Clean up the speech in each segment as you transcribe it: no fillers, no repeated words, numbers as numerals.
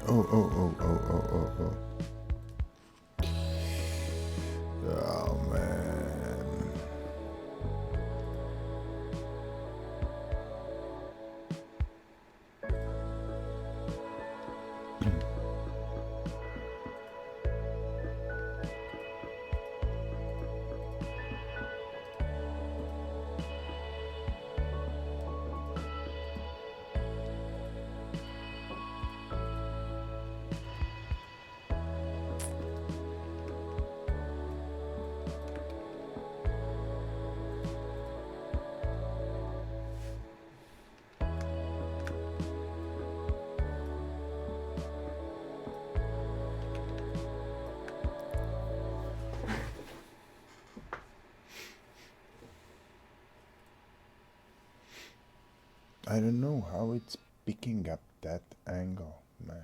Oh. Oh man. I don't know how it's picking up that angle, man.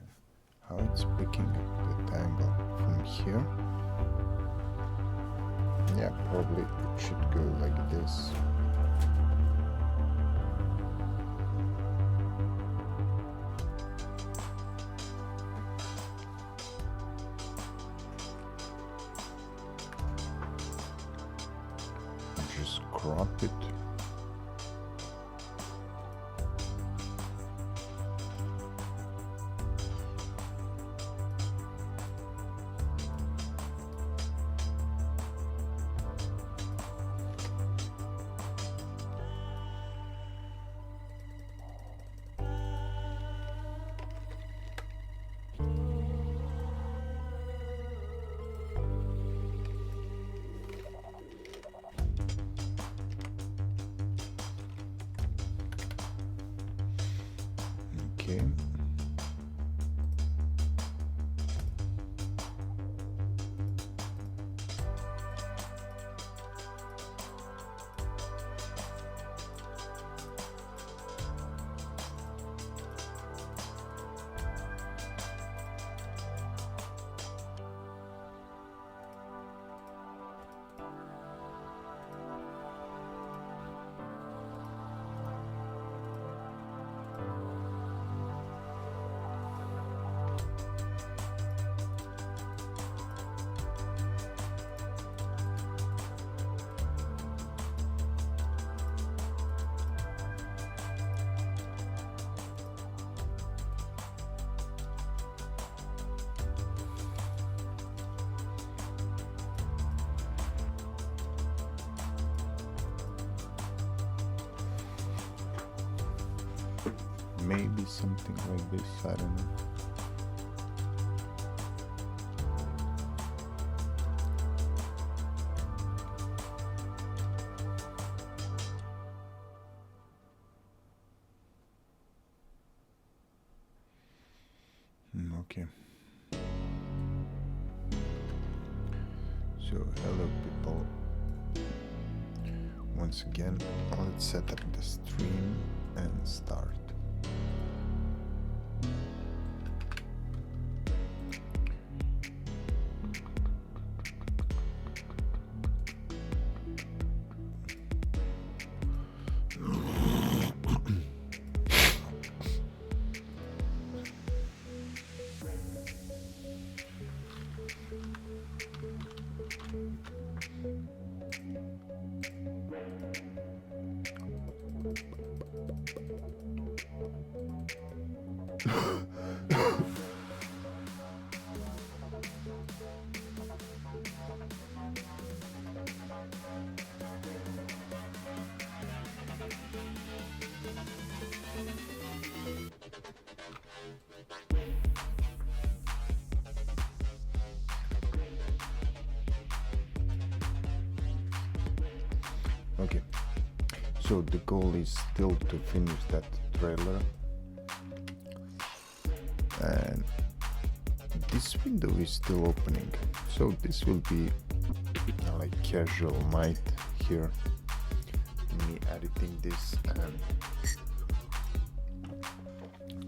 How it's picking up that angle from here. Yeah, probably it should go like this. Just crop it. Okay. Maybe something like this, I don't know. Okay. So, hello people. Once again, let's set up the stream and start. Okay, so the goal is still to finish that trailer, and this window is still opening, so this will be like casual night here, me editing this and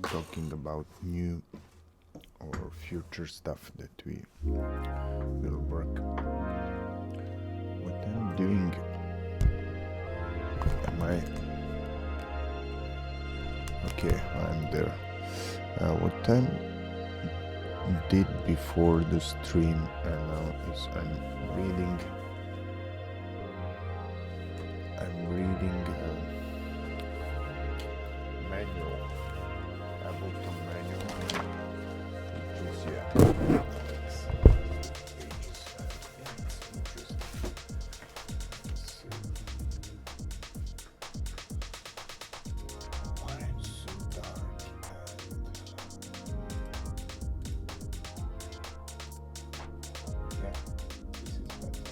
talking about new or future stuff that we will work. What I'm doing, am I okay? I'm there. What I'm did before the stream, and now is I'm reading manual, Ableton manual, which is it's interesting. Why it's so dark this is better.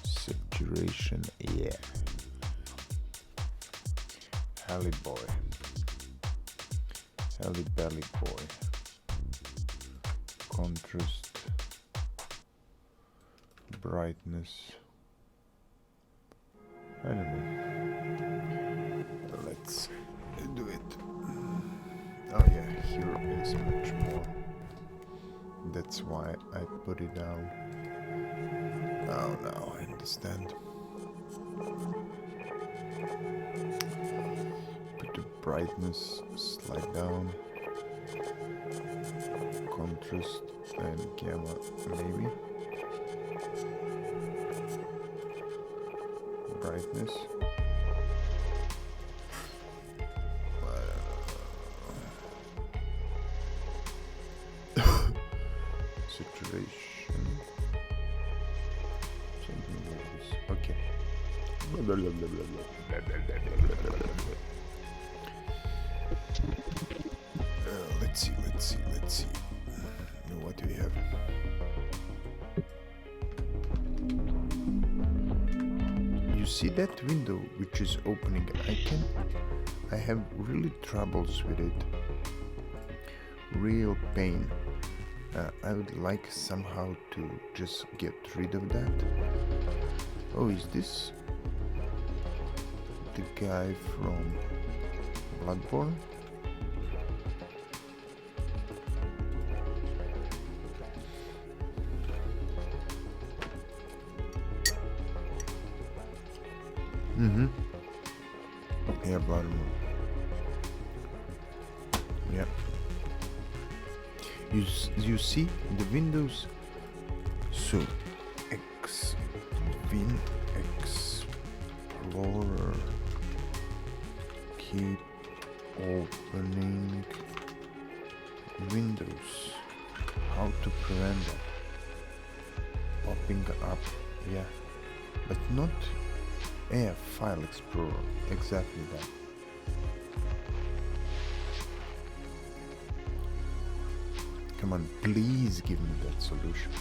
Saturation, yeah. Halle boy. Halle belly boy. Contrast. Brightness. I don't know. Let's do it. Oh yeah, here is much more. That's why I put it down. Oh, now I understand. Put the brightness, slide down, contrast and gamma maybe. Brightness. Saturation. Something like this. Okay. Let's see. What do we have? You see that window which is opening? I have really troubles with it. Real pain. I would like somehow to just get rid of that. Oh, is this the guy from Bloodborne? Mm-hmm. Yeah, Bloodborne. Yeah. You see the windows? So, Explorer. Keep opening windows. How to prevent that? Popping up, yeah. But not File Explorer. Exactly that. Come on, please give me that solution.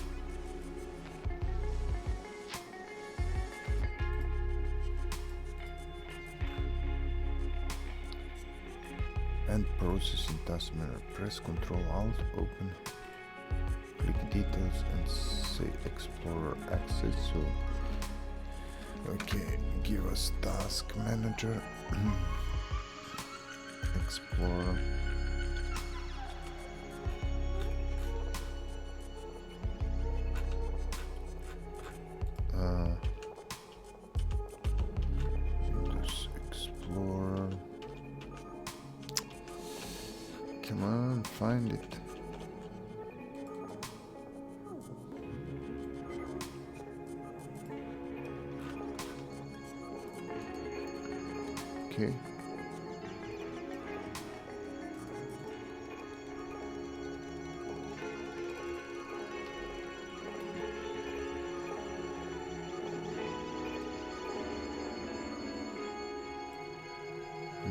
End processing task manager. Press Ctrl Alt, open, click details and say Explorer access. So, okay, give us task manager. Explorer. Windows Explorer. Come on, find it. Okay.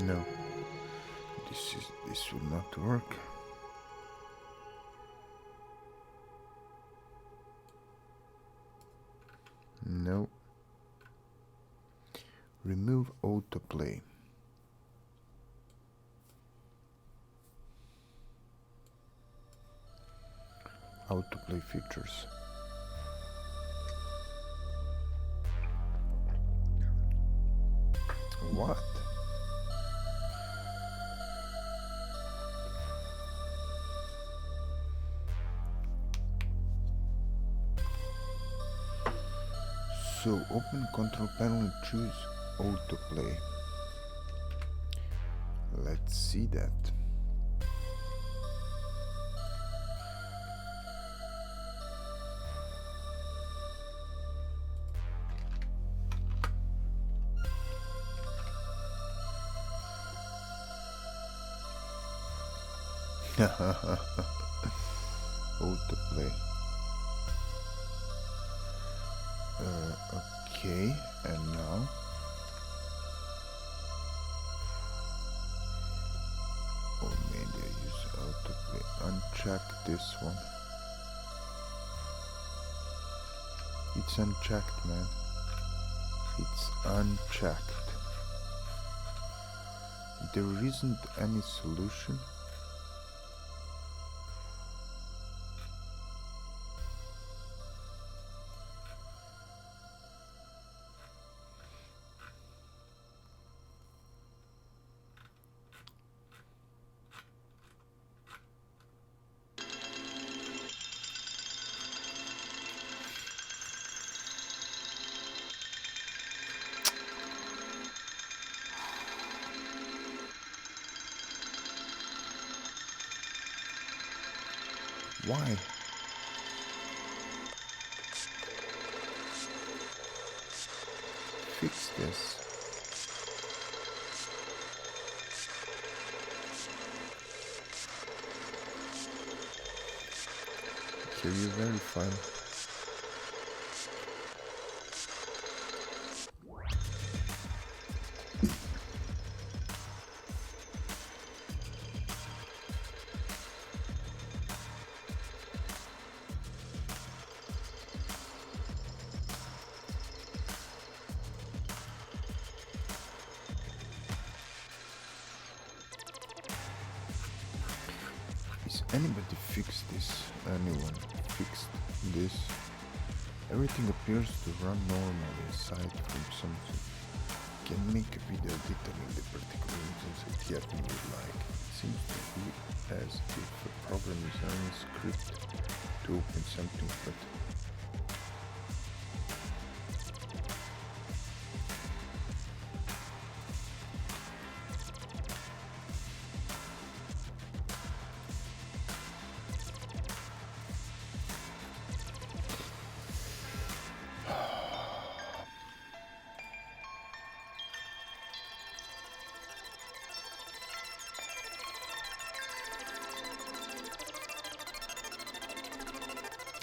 No, this will not work. No. Remove autoplay. Autoplay features. What? So open control panel and choose autoplay. Let's see that. Autoplay. Okay, and now maybe I use autoplay. Uncheck this one. It's unchecked, man. It's unchecked. There isn't any solution. Why? Fix this. Can you verify? Is anybody fixed this? Anyone fixed this? Everything appears to run normally aside from something. Can make a video detailing the particular instance it yet would like. It seems to be as if the program is running a script to open something, but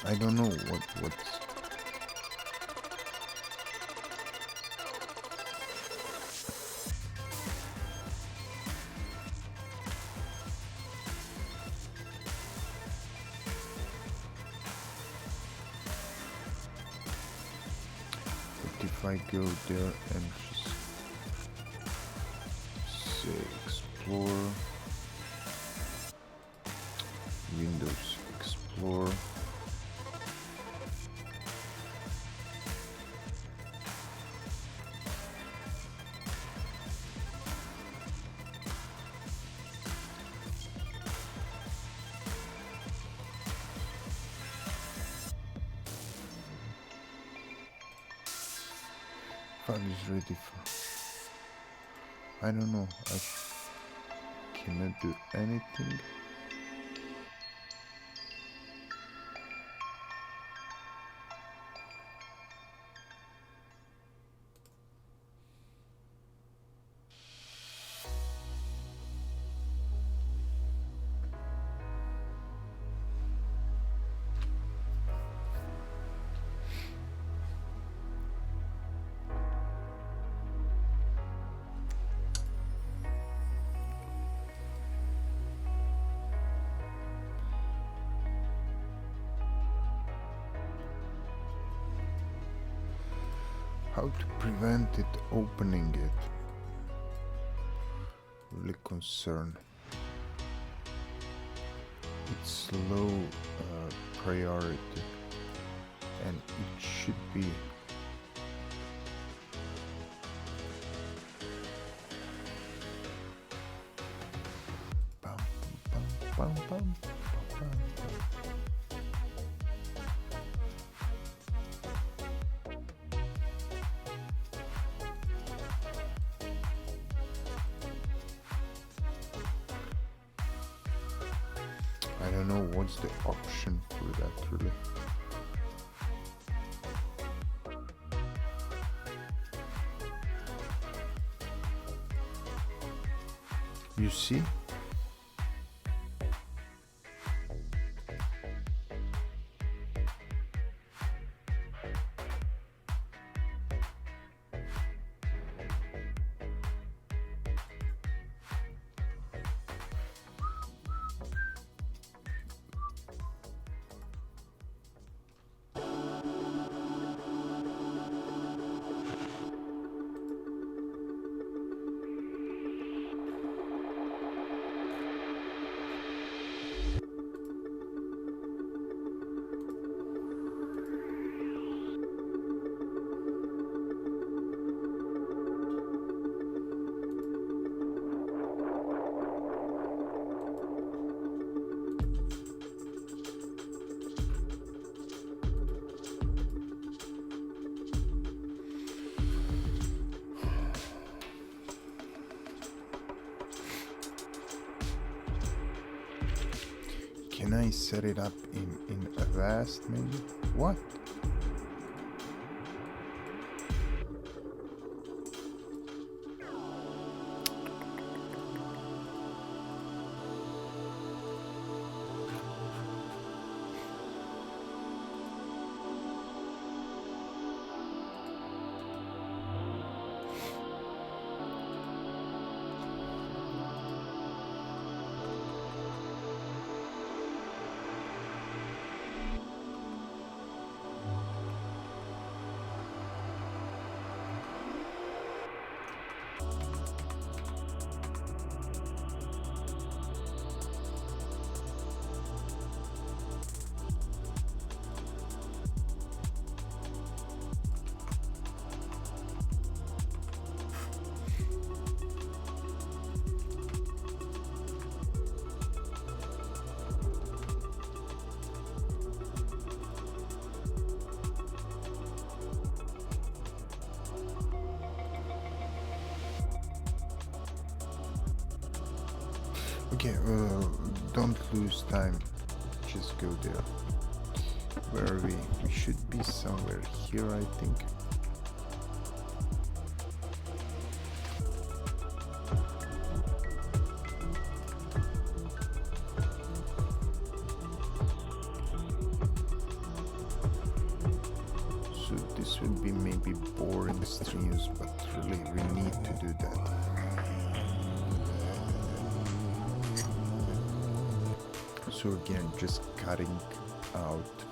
I don't know what's. But if I go there and just say explore, Windows Explorer. File is ready for. I don't know. I cannot do anything. how to prevent it opening it. Really concerned. It's low priority, and it should be bum, bum, bum, bum, bum, bum. I don't know what's the option for that really. You see? Can I set it up in Avast maybe? What? Okay, don't lose time. Just go there. Where are we? We should be somewhere here, I think. So this will be maybe boring streams, but really we need to do that. So again, just cutting out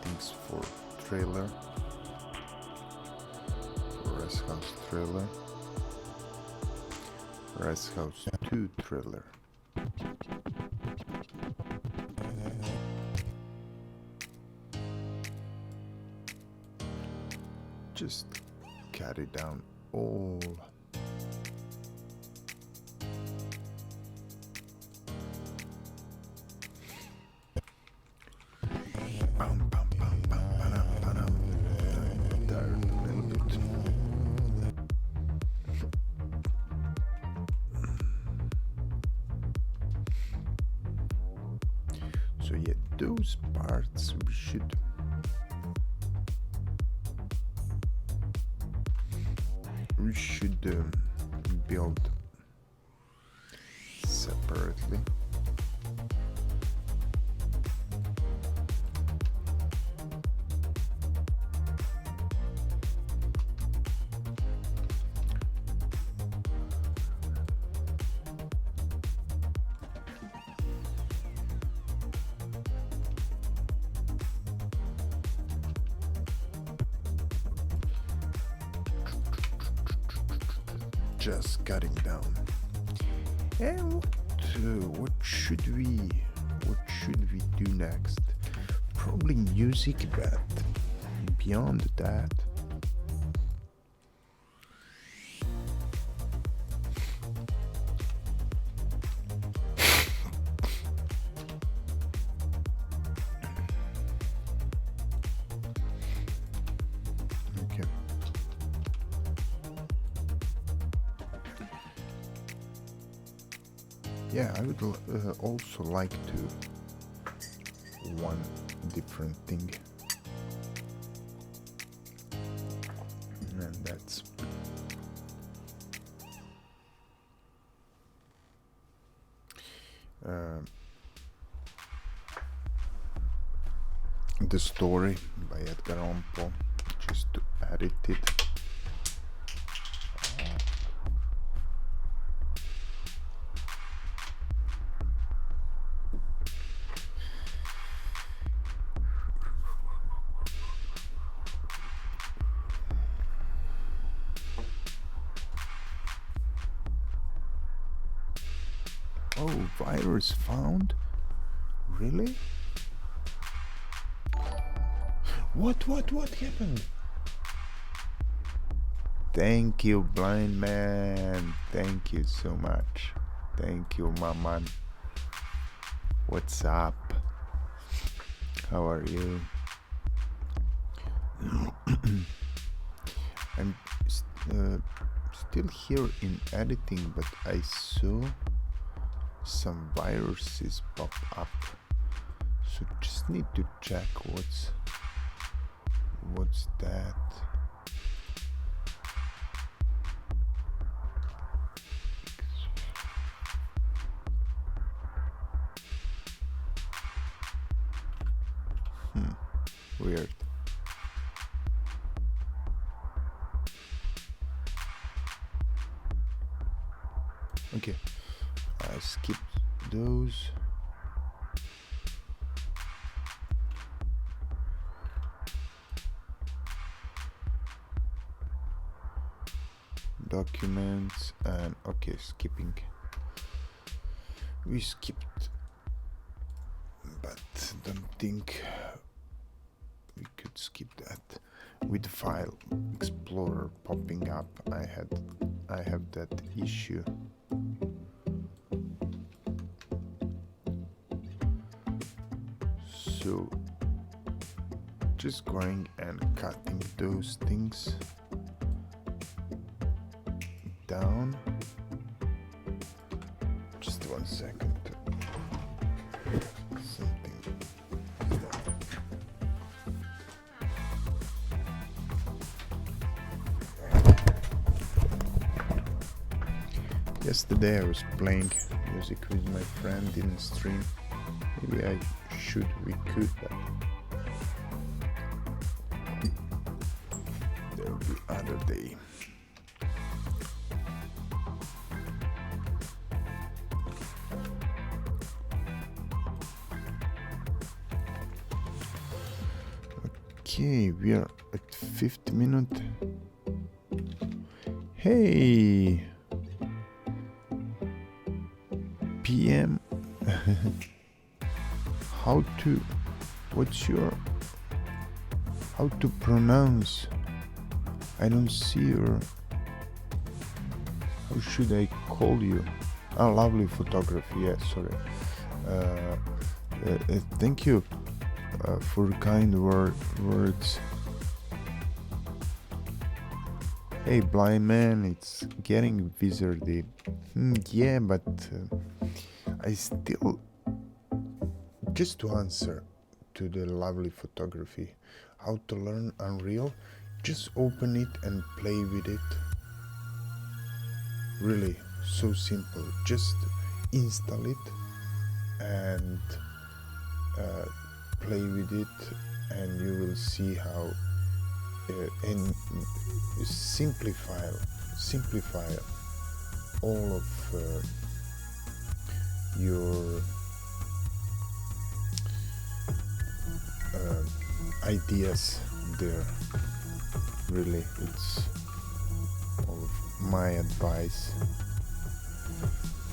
things for trailer, for Rest House trailer, Rest House 2 trailer. Just cut it down all. So yeah, those parts we should build separately. just cutting down. And what should we do next? Probably music, but beyond that, okay. Yeah, I would also like to one different thing, and that's the story by Edgar Allan Poe, just to edit it. Oh, virus found? Really? What happened? Thank you, blind man. Thank you so much. Thank you, my man. What's up? How are you? I'm still here in editing, but I saw some viruses pop up, so just need to check what's that. Weird. Okay, I skipped those. Documents and okay, skipping. We skipped, but don't think we could skip that. With File Explorer popping up, I have that issue. So just going and cutting those things down. Just 1 second. Something. Yesterday I was playing music with my friend in stream. Maybe we could, but there will be other day. Okay, we are at 50 minutes. Hey, PM. How to pronounce? I don't see your. How should I call you? Oh, lovely photography. Yeah, sorry. Thank you for kind words. Hey, blind man, it's getting wizardy. Yeah, but I still. Just to answer to the lovely photography, how to learn Unreal, just open it and play with it. Really, so simple. Just install it and play with it, and you will see how and simplify all of your ideas there. Really, it's all of my advice.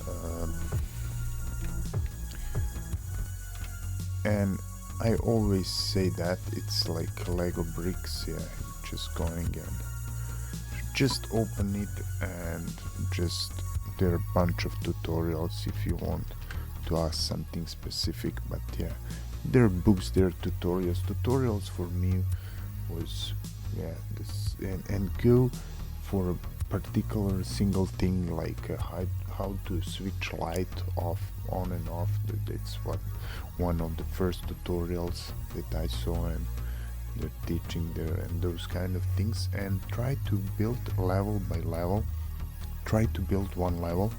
Um, and I always say that it's like Lego bricks. Yeah, just going and just open it, and just there are a bunch of tutorials if you want to ask something specific. But yeah, there are books, there are tutorials for me was, yeah, this, and go for a particular single thing, like how to switch light off, on and off. That's what one of the first tutorials that I saw, and they're teaching there, and those kind of things. And try to build level by level. Try to build one level,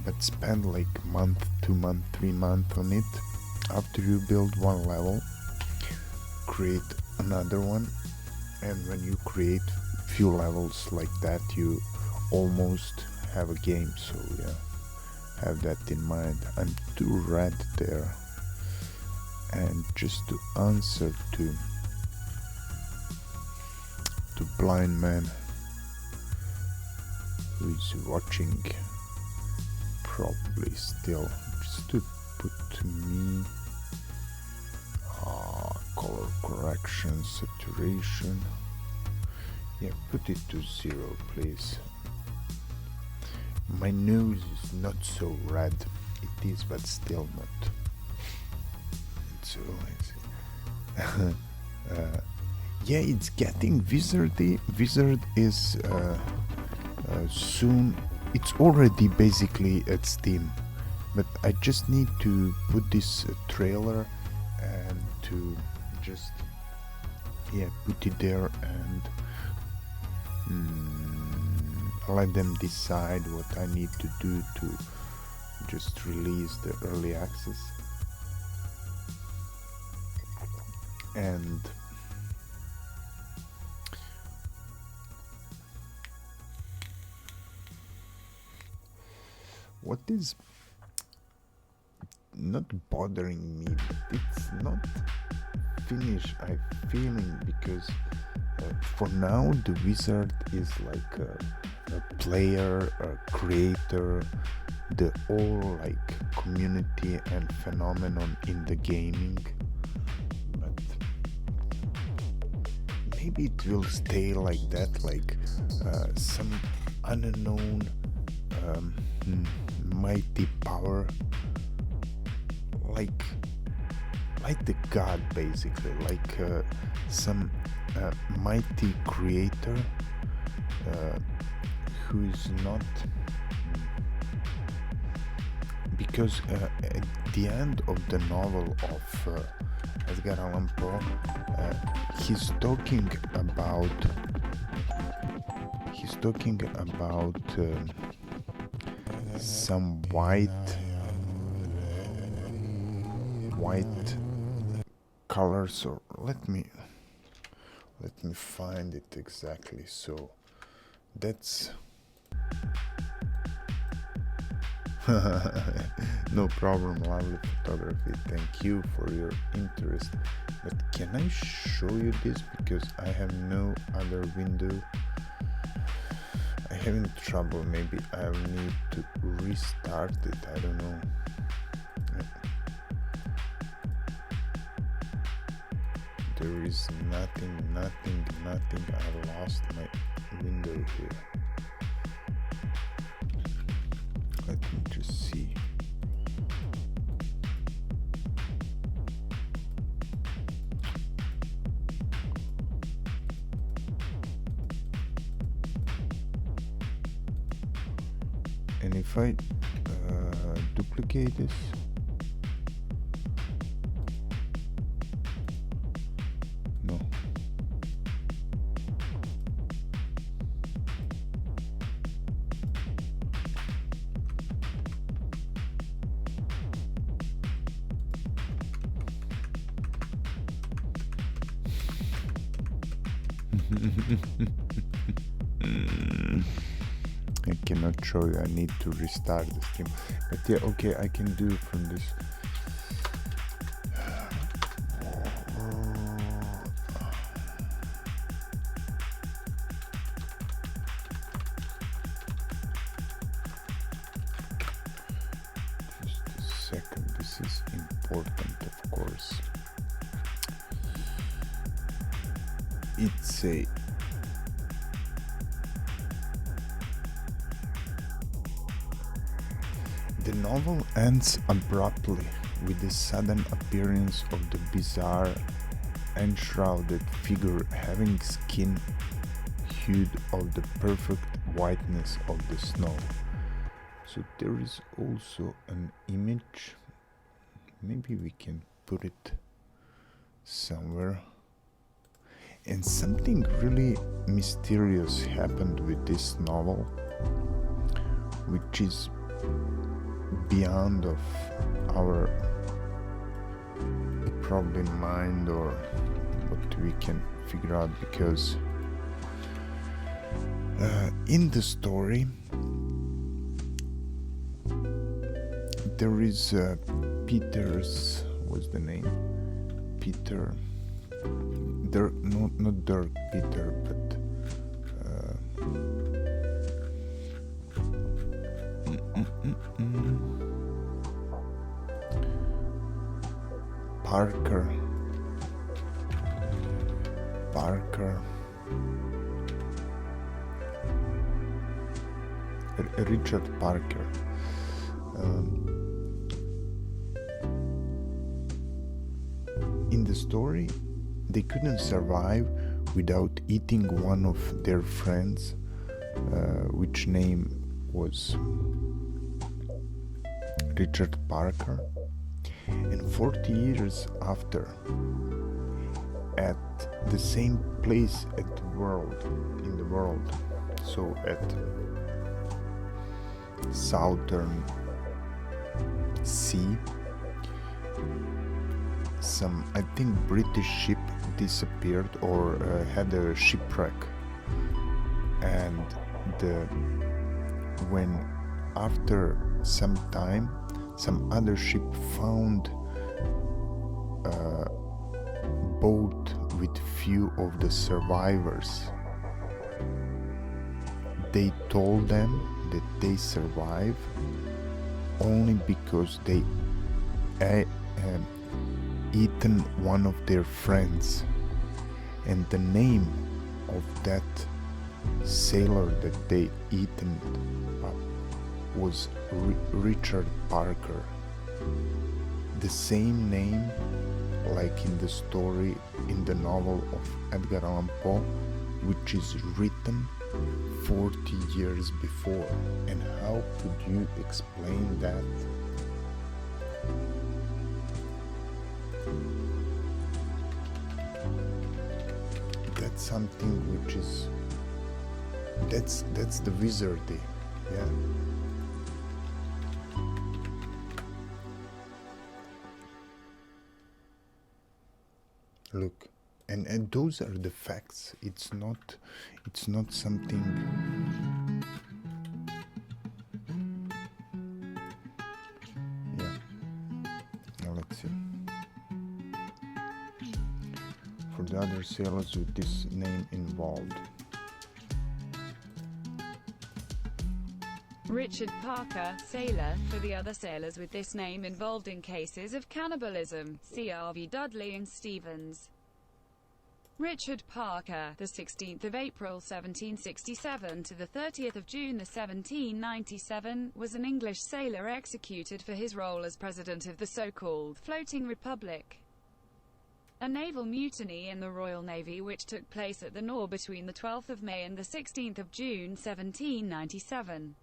but spend like month, 2 month, 3 month on it. After you build one level, create another one, and when you create few levels like that, you almost have a game. So yeah, have that in mind. I'm too red there. And just to answer to blind man who is watching, probably still, just to put to me color correction, saturation, yeah, put it to 0 please. My nose is not so red, it is, but still not. So yeah, it's getting wizardy. Wizard is soon, it's already basically at Steam, but I just need to put this trailer and to just, yeah, put it there and let them decide what I need to do to just release the early access. And what is not bothering me, it's not finished, I'm feeling, because for now the wizard is like a player, a creator, the whole like community and phenomenon in the gaming. But maybe it will stay like that, like some unknown mighty power, like the god, basically, like some mighty creator who is not, because at the end of the novel of Edgar Allan Poe, he's talking about some white colors, or let me find it exactly. So that's no problem, lovely photography, thank you for your interest. But can I show you this, because I have no other window? I'm having trouble, maybe I'll need to restart it, I don't know. There is nothing, I lost my window here. Let me just see. And if I duplicate this, no. I cannot show you, I need to restart the stream. But yeah, okay, I can do it from this. second, this is important, of course. It's a The novel ends abruptly with the sudden appearance of the bizarre, enshrouded figure having skin hued of the perfect whiteness of the snow. So there is also an image, maybe we can put it somewhere. And something really mysterious happened with this novel, which is beyond of our probably mind or what we can figure out, because in the story there is Peter's, what's the name? Peter. Not Dirk Peter, but Parker, Richard Parker. In the story, they couldn't survive without eating one of their friends, which name was Richard Parker. And 40 years after, at the same place in the world, so at Southern Sea, some, I think, British ship disappeared or had a shipwreck, and when after some time some other ship found a boat with few of the survivors. They told them that they survived only because they eaten one of their friends, and the name of that sailor that they eaten was Richard Parker, the same name like in the story in the novel of Edgar Allan Poe, which is written 40 years before. And how could you explain that? That's something which is that's the wizardy, yeah. Look, and those are the facts. It's not something. Yeah. Now let's see. For the other sailors with this name involved. Richard Parker, sailor. For the other sailors with this name involved in cases of cannibalism, see R.V. Dudley and Stevens. Richard Parker, the 16th of April 1767 to the 30th of June 1797, was an English sailor executed for his role as president of the so-called Floating Republic, a naval mutiny in the Royal Navy which took place at the Nore between the 12th of May and the 16th of June 1797.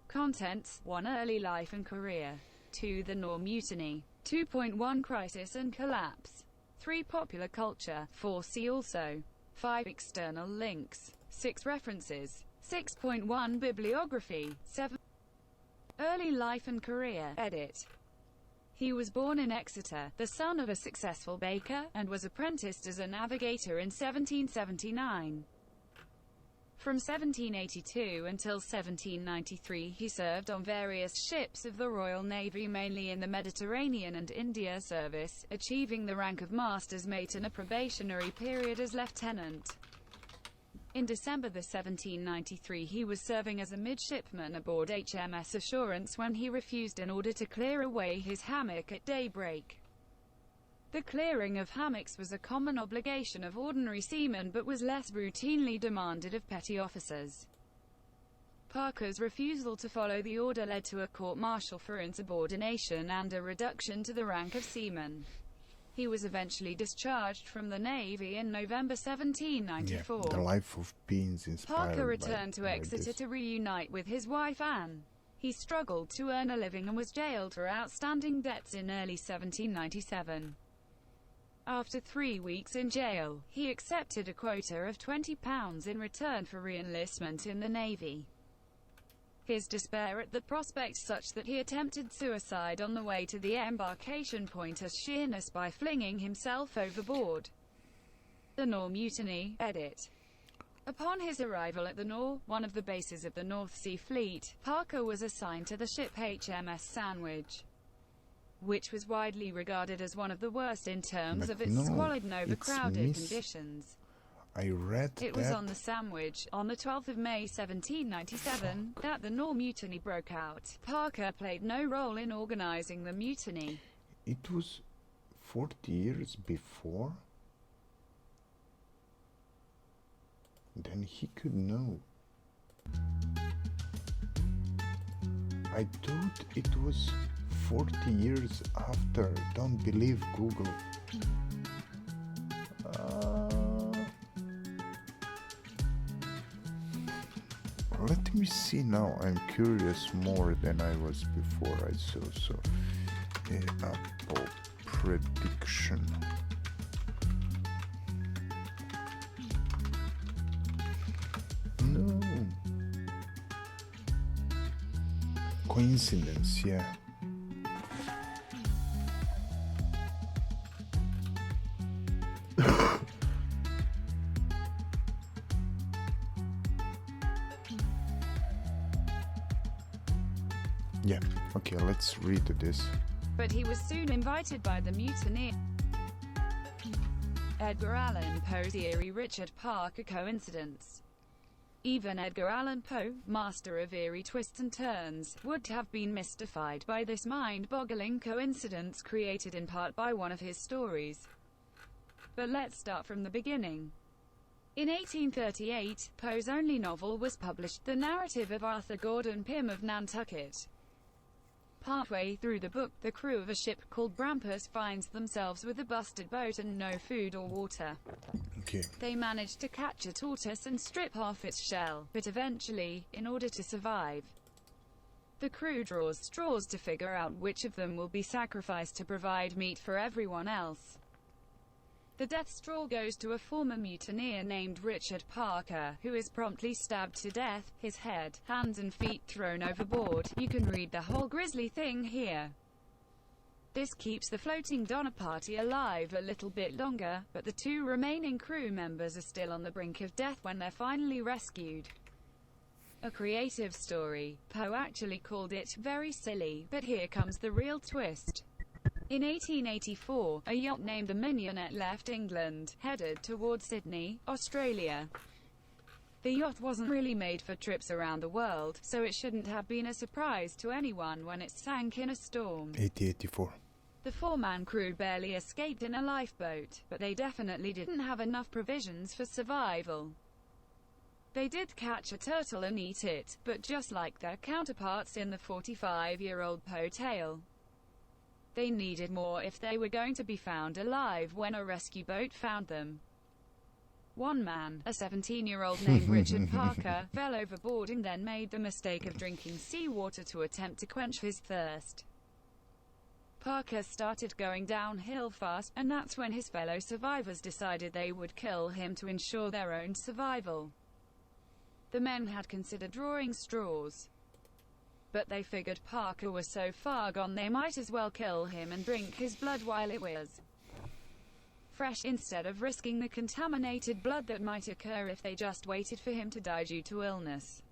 Contents: 1. Early life and career. 2. The Nore Mutiny. 2.1 Crisis and collapse. 3. Popular culture. 4. See also. 5. External links. 6. References. 6.1 Bibliography. 7. Early life and career. Edit. He was born in Exeter, the son of a successful baker, and was apprenticed as a navigator in 1779. From 1782 until 1793 he served on various ships of the Royal Navy, mainly in the Mediterranean and India service, achieving the rank of master's mate and a probationary period as lieutenant. In December 1793 he was serving as a midshipman aboard HMS Assurance when he refused an order to clear away his hammock at daybreak. The clearing of hammocks was a common obligation of ordinary seamen but was less routinely demanded of petty officers. Parker's refusal to follow the order led to a court-martial for insubordination and a reduction to the rank of seaman. He was eventually discharged from the Navy in November 1794. Yeah, the life of beings inspired Parker returned to by Exeter this. to reunite with his wife Anne. He struggled to earn a living and was jailed for outstanding debts in early 1797. After 3 weeks in jail, he accepted a quota of £20 in return for re-enlistment in the Navy. His despair at the prospect such that he attempted suicide on the way to the embarkation point at Sheerness by flinging himself overboard. The Nore Mutiny, edit. Upon his arrival at the Nore, one of the bases of the North Sea Fleet, Parker was assigned to the ship HMS Sandwich, which was widely regarded as one of the worst in terms But of its no, squalid and overcrowded it's conditions. I read It was on the Sandwich, on the 12th of May 1797, that the Nore Mutiny broke out. Parker played no role in organizing the mutiny. It was 40 years before? Then he could know. I thought it was 40 years after. Don't believe Google. Let me see now. I'm curious more than I was before I saw. So, Apple prediction. No. Coincidence, yeah. Yeah, okay, let's read this. But he was soon invited by the mutineer Edgar Allan Poe's eerie Richard Parker coincidence. Even Edgar Allan Poe, master of eerie twists and turns, would have been mystified by this mind-boggling coincidence created in part by one of his stories. But let's start from the beginning. In 1838, Poe's only novel was published, The Narrative of Arthur Gordon Pym of Nantucket. Partway through the book, the crew of a ship called Brampus finds themselves with a busted boat and no food or water. Okay. They manage to catch a tortoise and strip off its shell, but eventually, in order to survive, the crew draws straws to figure out which of them will be sacrificed to provide meat for everyone else. The death straw goes to a former mutineer named Richard Parker, who is promptly stabbed to death, his head, hands and feet thrown overboard. You can read the whole grisly thing here. This keeps the floating Donner Party alive a little bit longer, but the two remaining crew members are still on the brink of death when they're finally rescued. A creative story. Poe actually called it very silly, but here comes the real twist. In 1884, a yacht named the Mignonette left England, headed towards Sydney, Australia. The yacht wasn't really made for trips around the world, so it shouldn't have been a surprise to anyone when it sank in a storm. 1884. The four-man crew barely escaped in a lifeboat, but they definitely didn't have enough provisions for survival. They did catch a turtle and eat it, but just like their counterparts in the 45-year-old Poe tale, they needed more if they were going to be found alive when a rescue boat found them. One man, a 17-year-old named Richard Parker, fell overboard and then made the mistake of drinking seawater to attempt to quench his thirst. Parker started going downhill fast, and that's when his fellow survivors decided they would kill him to ensure their own survival. The men had considered drawing straws, but they figured Parker was so far gone they might as well kill him and drink his blood while it was fresh, instead of risking the contaminated blood that might occur if they just waited for him to die due to illness.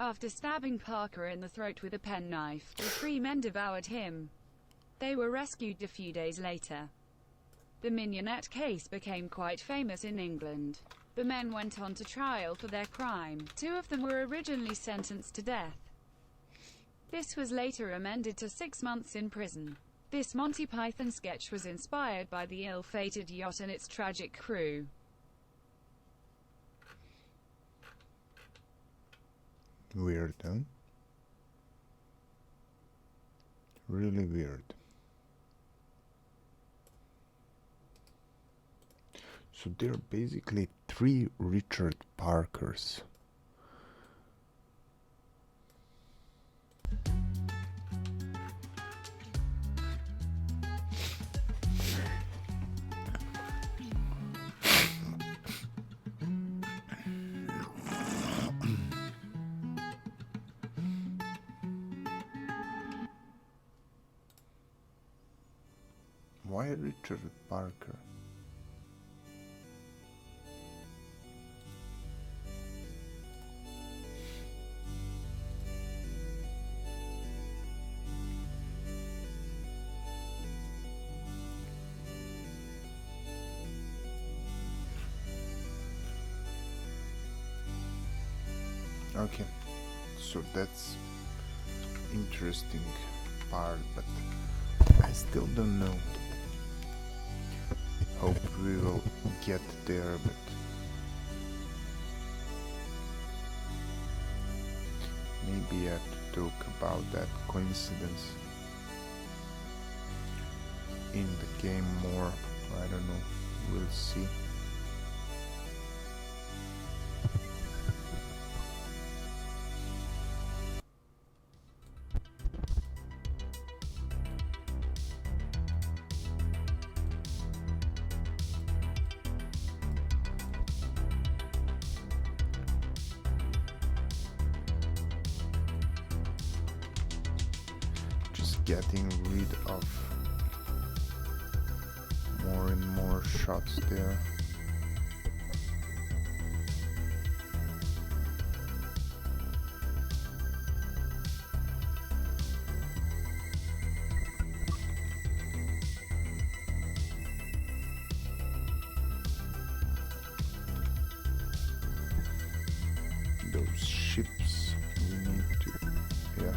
After stabbing Parker in the throat with a penknife, the three men devoured him. They were rescued a few days later. The Mignonette case became quite famous in England. The men went on to trial for their crime. 2 of them were originally sentenced to death. This was later amended to 6 months in prison. This Monty Python sketch was inspired by the ill-fated yacht and its tragic crew. Weird, huh? Really weird. So there are basically 3 Richard Parkers. Why Richard Parker? Okay, so that's interesting part, but I still don't know. Hope we will get there, but maybe I have to talk about that coincidence in the game more. I don't know, we'll see. Getting rid of more and more shots there. Those ships we need to, yeah.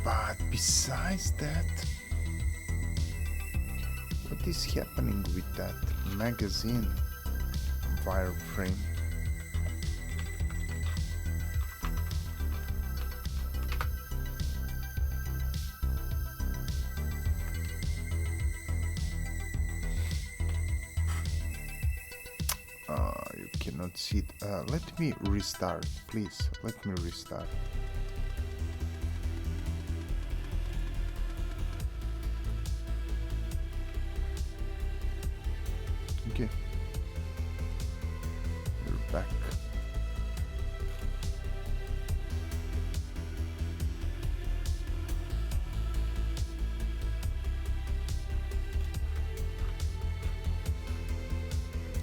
But besides that, what is happening with that magazine wireframe? You cannot see it. Let me restart, please. Let me restart. Okay, we're back.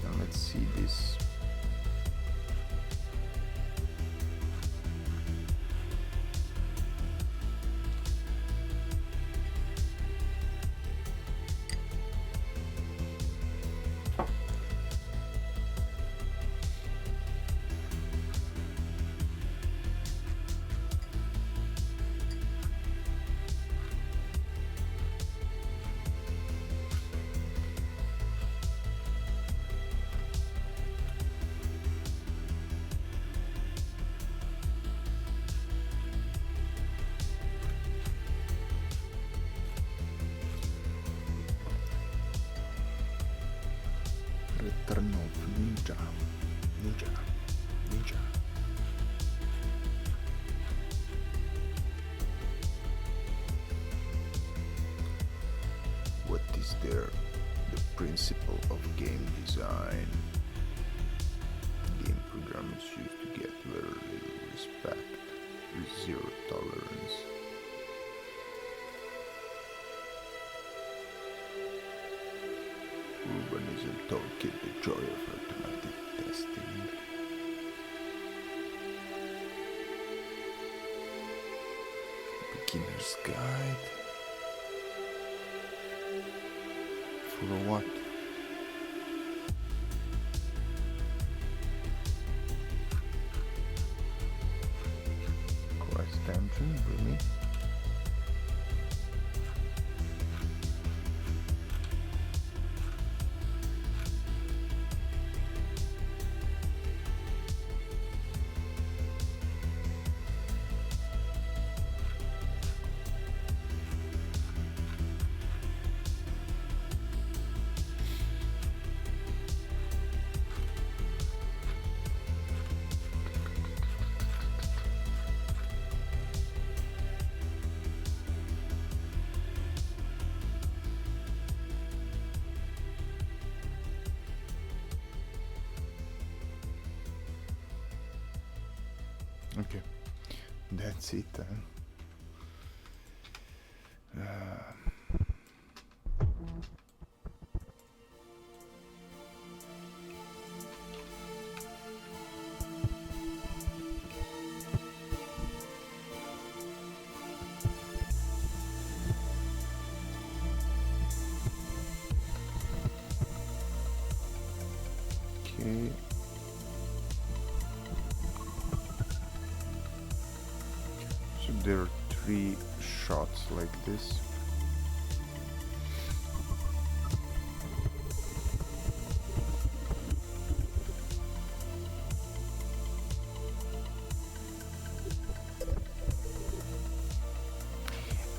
Now let's see this. Return of Ninja. What is there? The principle of game design. Game programmers used to get very little respect with zero tolerance. Urbanism taught it the joy of automatic testing. Beginner's guide. or what? Quest engine, really? Okay, that's it. Okay. So there are 3 shots like this.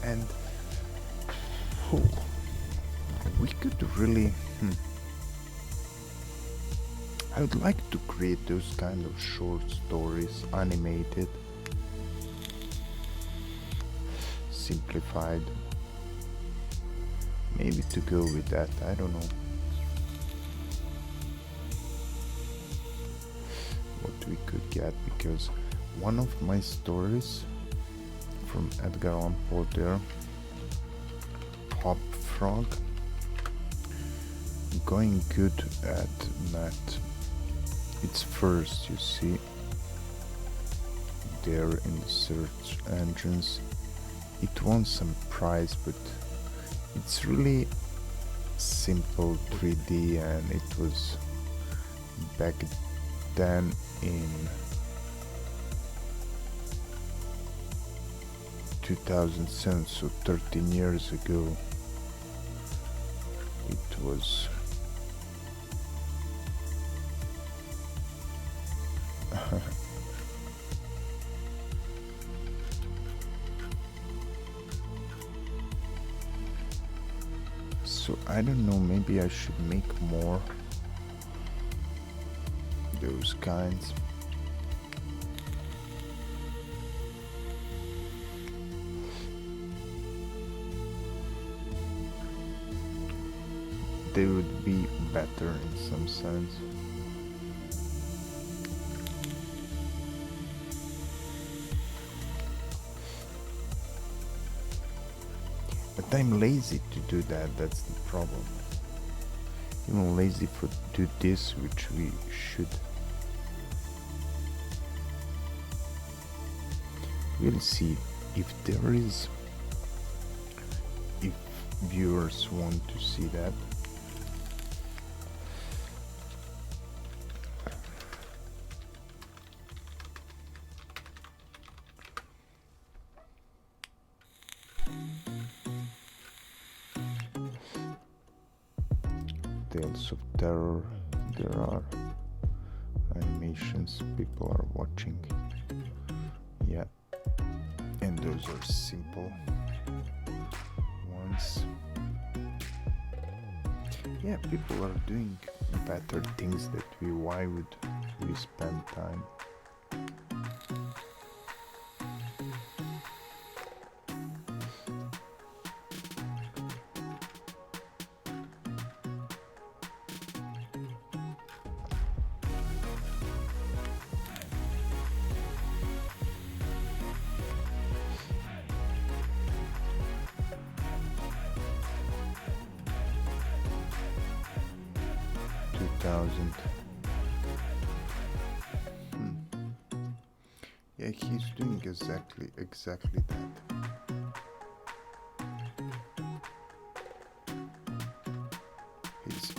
And oh, we could really I would like to create those kind of short stories, animated, simplified. Maybe to go with that, I don't know what we could get, because one of my stories from Edgar Allan Poe there, Hop Frog, going good at that. It's first, you see, there in the search engines. It won some prize, but it's really simple 3D, and it was back then in 2007, so 13 years ago. It was so I don't know, maybe I should make more those kinds. They would be better in some sense. But I'm lazy to do that, that's the problem. I'm lazy to do this, which we should. We'll see if there is, if viewers want to see that. Tales of Terror, there are animations people are watching, yeah, and those are simple ones. Yeah, people are doing better things that why would we spend time? Yeah, he's doing exactly that.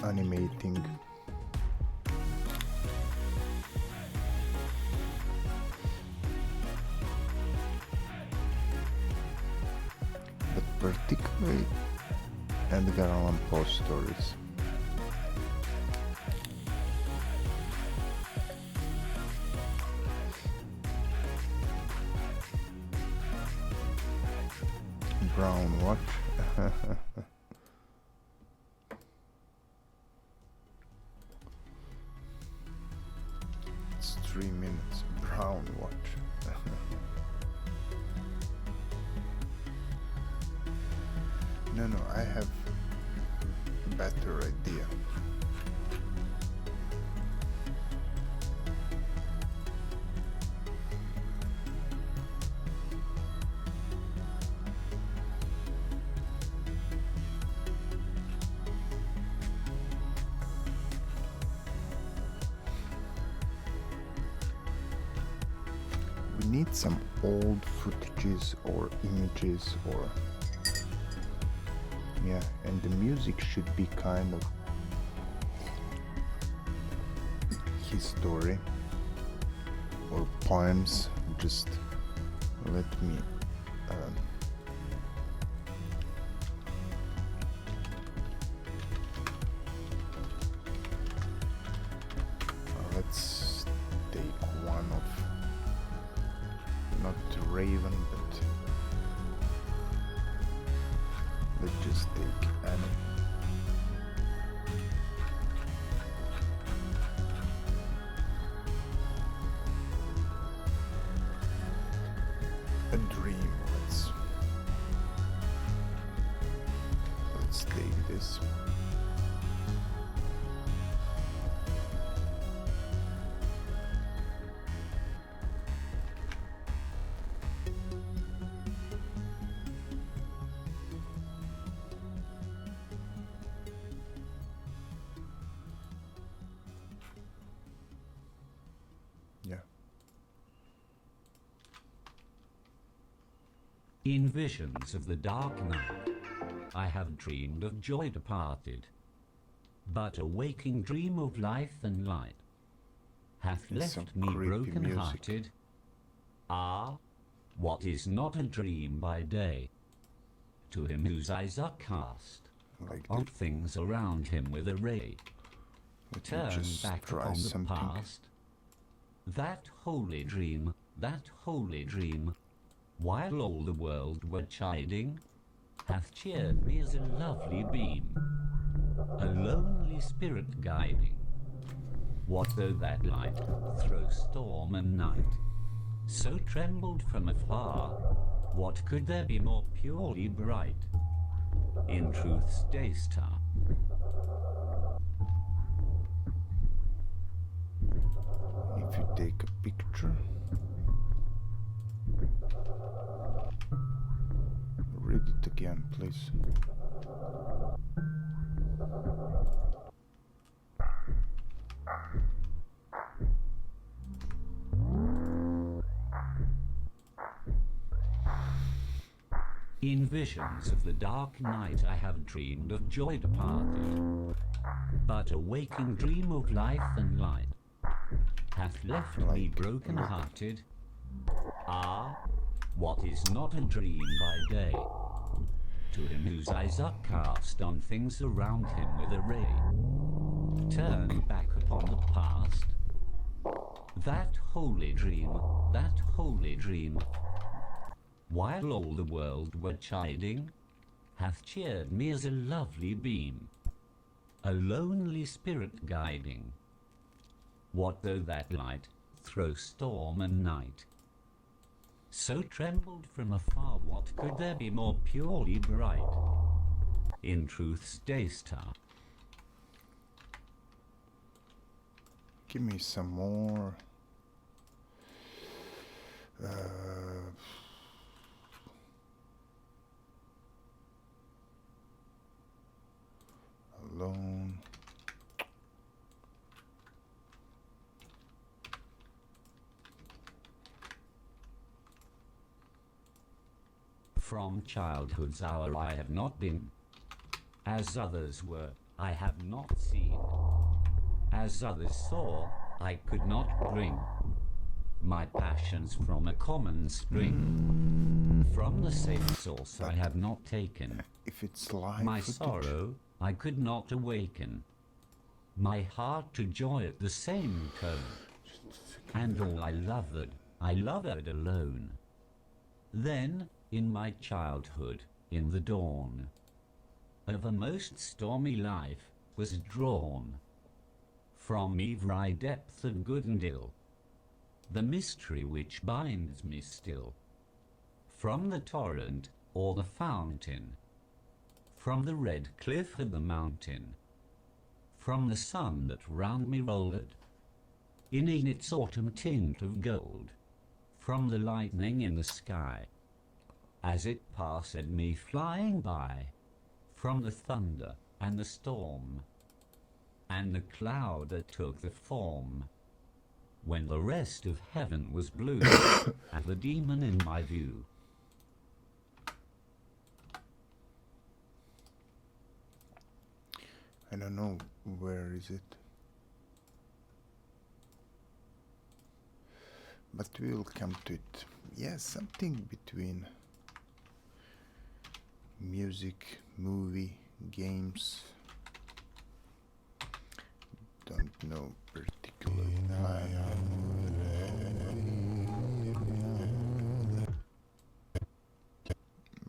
animating. But particularly Edgar Allan Poe stories. Brown watch. It's 3 minutes. Brown watch. No, I have a better idea. We need some old footages or images or yeah, and the music should be kind of his story or poems. Just let me let's take one of not Raven, but let's just take Annie. A dream. Let's take this. Yeah. In visions of the dark night, I have dreamed of joy departed, but a waking dream of life and light hath It's some left me creepy broken-hearted. Ah, what is not a dream by day, to him whose eyes are cast Like on things around him with a ray. let me Turn just back try upon the something. past. That holy dream, while all the world were chiding, hath cheered me as a lovely beam, a lonely spirit guiding. What though that light throw storm and night? So trembled from afar, what could there be more purely bright? In truth's day star. If you take a picture, read it again, please. In visions of the dark night I have dreamed of joy departed, but a waking dream of life and light hath left me broken-hearted. Ah, what is not a dream by day, to him whose eyes are cast on things around him with a ray. Turn back upon the past. That holy dream, while all the world were chiding, hath cheered me as a lovely beam, a lonely spirit guiding. What though that light throw storm and night? So trembled from afar, what could there be more purely bright? In truth's day star. Give me some more. Alone. From childhood's hour I have not been as others were, I have not seen. As others saw, I could not bring my passions from a common spring. From the same source I have not taken. If it's live My footage, sorrow I could not awaken. My heart to joy at the same tone. And all I loved alone. Then, in my childhood, in the dawn of a most stormy life, was drawn from every depth of good and ill the mystery which binds me still. From the torrent or the fountain, from the red cliff of the mountain, from the sun that round me rolled in its autumn tint of gold, from the lightning in the sky as it passed me flying by, from the thunder and the storm and the cloud that took the form when the rest of heaven was blue and the demon in my view. I don't know where is it, but we will come to it. Yeah, something between music, movie, games. Don't know particularly.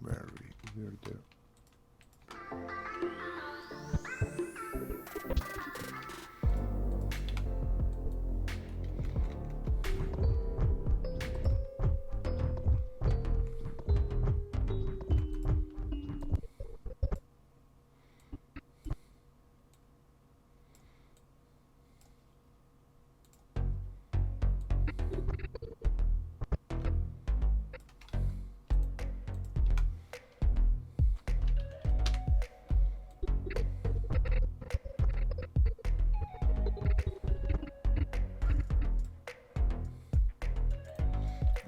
Where we're there.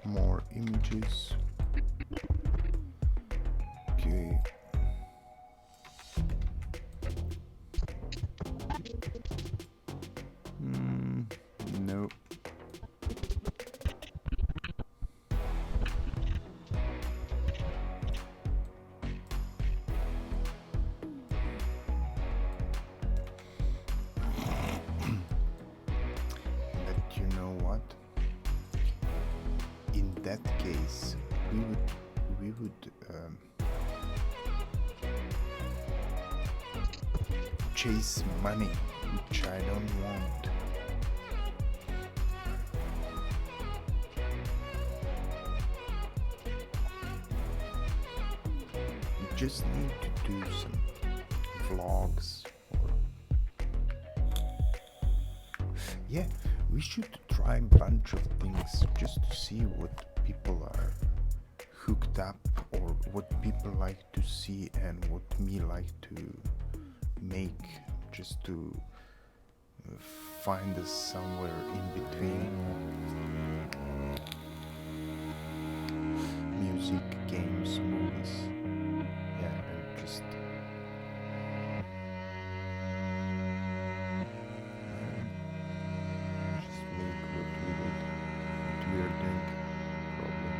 More images. Okay. No. But you know what? In that case, we would chase money, which I don't want. We just need to do some vlogs or yeah, we should try a bunch of things just to see what people are hooked up or what people like to see and what me like to make, just to find us somewhere in between music, games, movies. Yeah, and just make what we are doing probably.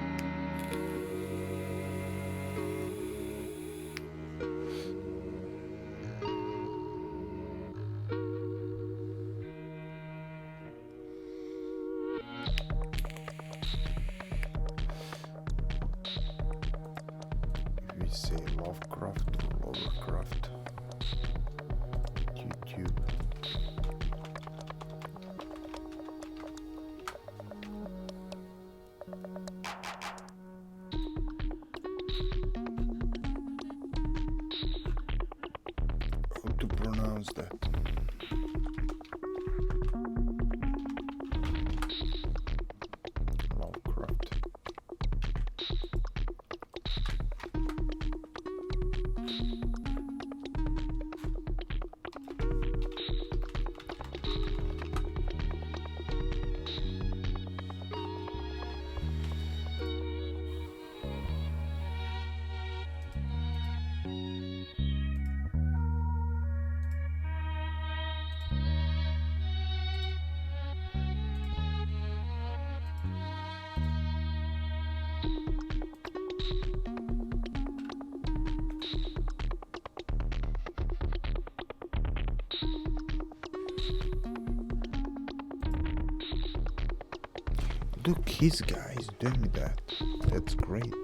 If we say Lovecraft or Lovecraft, YouTube. How to pronounce that? Lovecraft. look, his guy is doing that. That's great.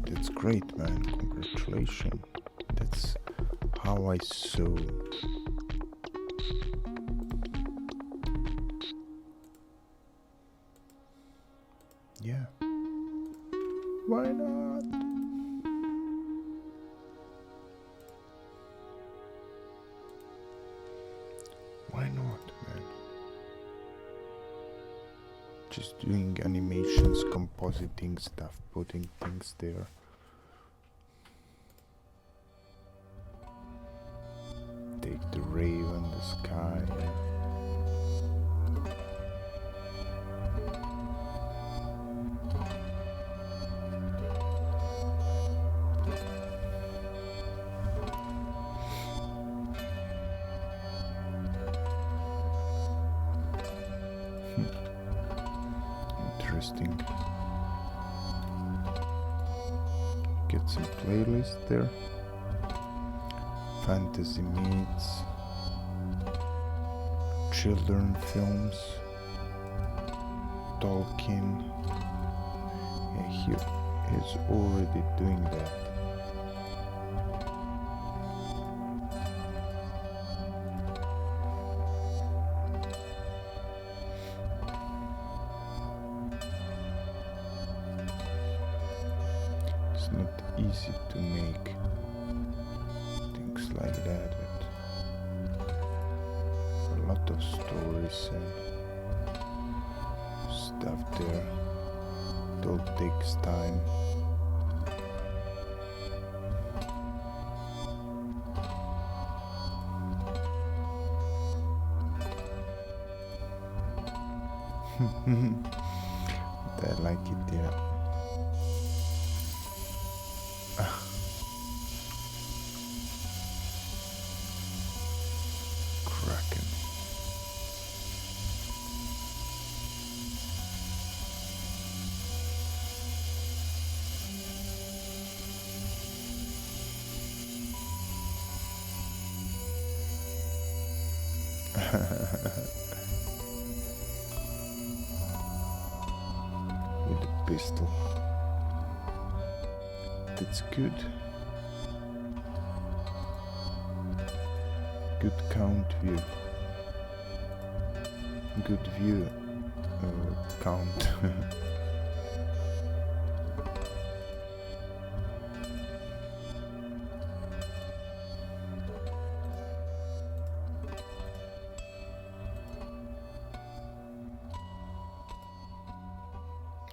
That's great, man. Congratulations. That's how I saw. Yeah. Why not? Why not, man? Just doing animations, compositing stuff, putting things there. Take the raven, the sky. Interesting. Get some playlist there. Fantasy meets children films. Tolkien. Yeah, he is already doing that. It's not easy to make things like that with a lot of stories and stuff there. It all takes time. I like it, yeah. Kraken. With a pistol. That's good. Good count view. Good view count.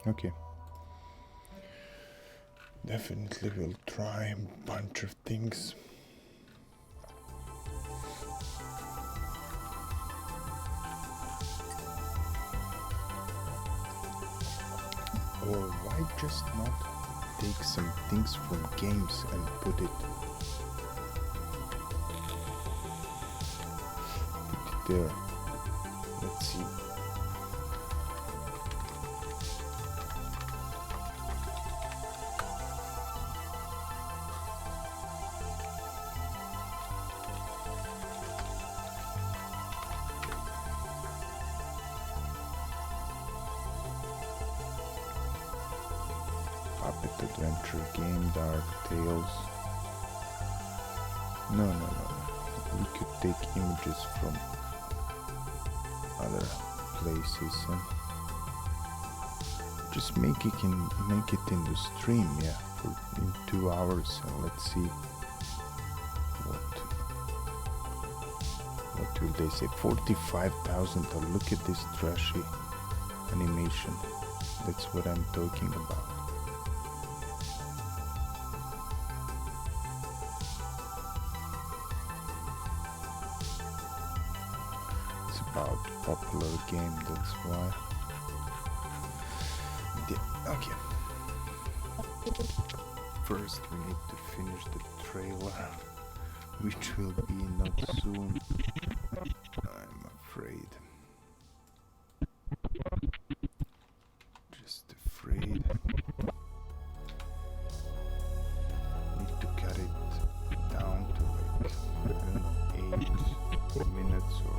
Okay. Definitely will try a bunch of things. Or why just not take some things from games and put it there. Let's see. Puppet adventure game, Dark Tales. No. We could take images from other places and just make it in the stream, yeah, for in 2 hours, and let's see what will they say. 45,000. Oh, look at this trashy animation. That's what I'm talking about. About popular game, that's why. Okay. First we need to finish the trailer, which will be not soon, I'm afraid. Just afraid. Need to cut it down to like, I don't know, 8 minutes or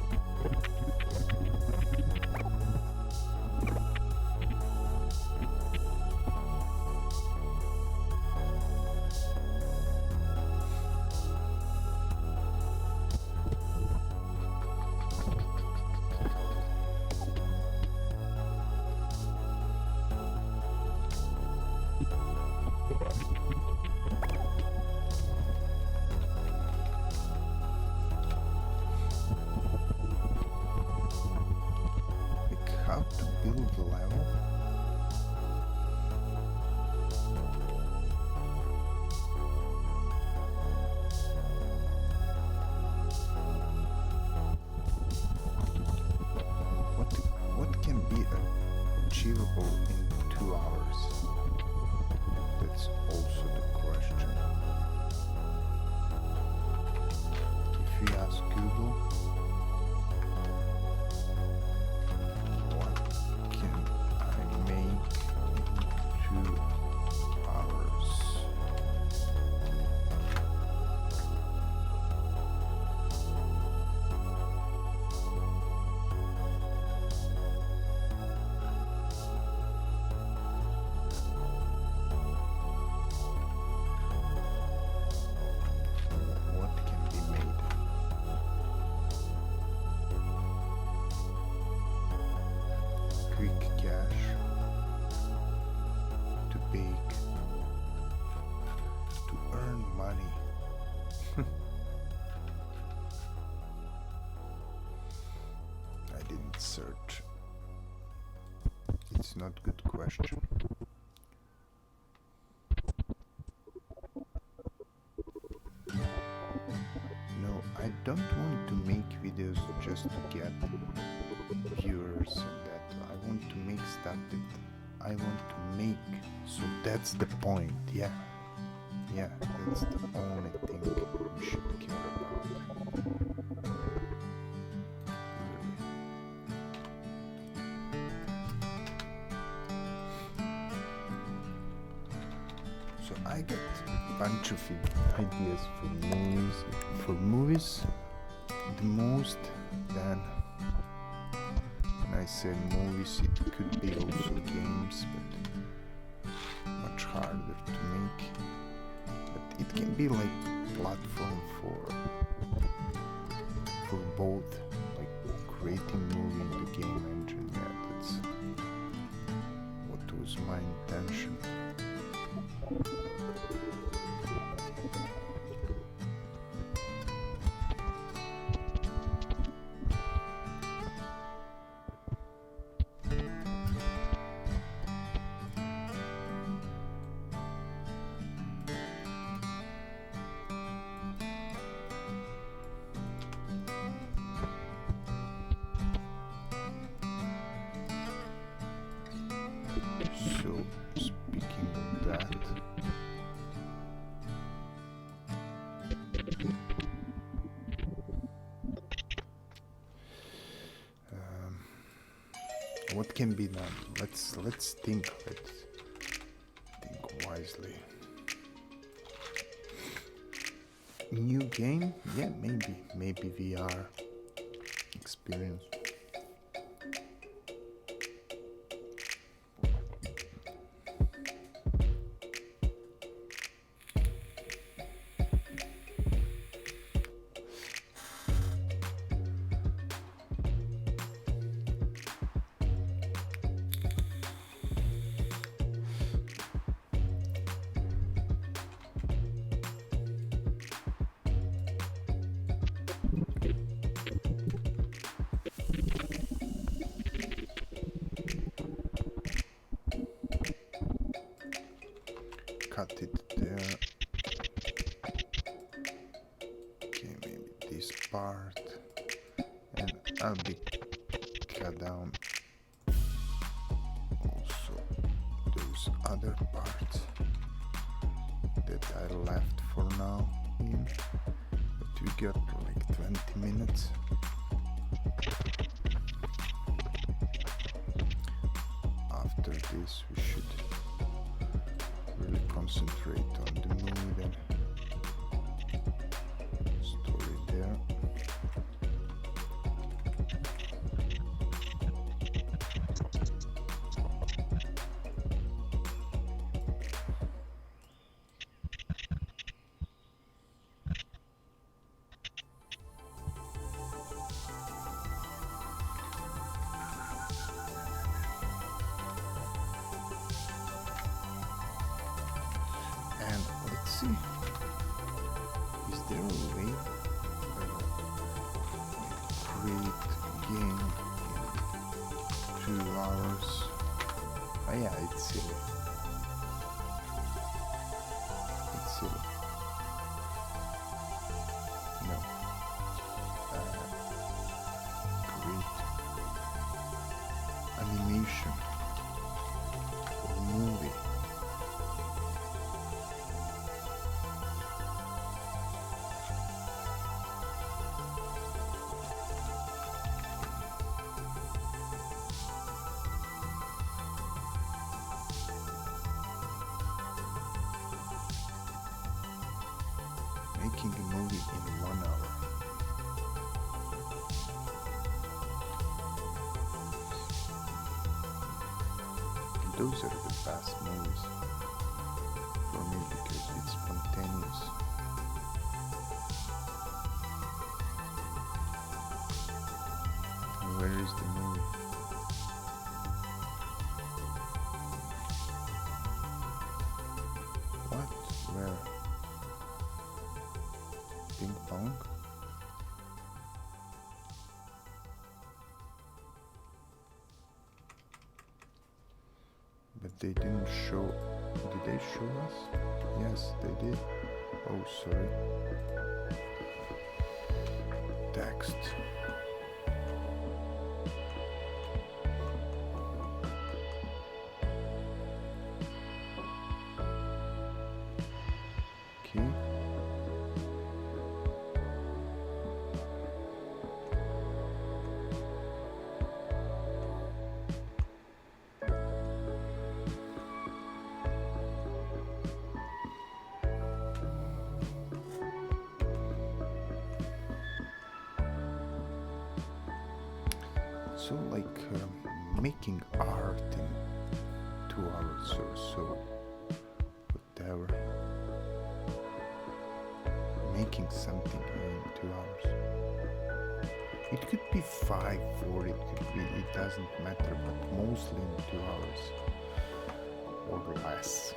how to build a level. What can be achievable in 2 hours? That's also the question. If we ask Google, what can I make in 2 hours? What can be made? Quick cash, to bake, to earn money. I didn't search. It's not good question. No, I don't want to make videos just to get viewers and that. I want to make stuff that I want to make. So that's the point, yeah. Yeah, that's the only thing we should care about. So I get a bunch of ideas for movies. The most, then when I say movies, it could be also games, but much harder to make. But it can be like platform for both, like creating movie in the game engine. Yeah, that's what was my intention. So, speaking of that, what can be done? Let's think. Let's think wisely. New game? Yeah, maybe VR experience. Cut it there. Okay, maybe this part, and I'll be cut down also those other parts that I left for now in, but we got like 20 minutes. After this we should really concentrate on the mood and story there. And let's see, is there a way to create game in 2 Oh yeah, it's silly. It's silly. No. Great animation or movie. Making a movie in 1 hour. Those are the best movies for me because it's spontaneous. And where is the movie? What? Where? Ping pong? But they didn't show. Did they show us? Yes, they did. Oh, sorry. Text. Okay. So like making art in 2 hours or so, whatever. Making something in 2 hours. It could be 5 or it could be, it doesn't matter, but mostly in 2 hours or less.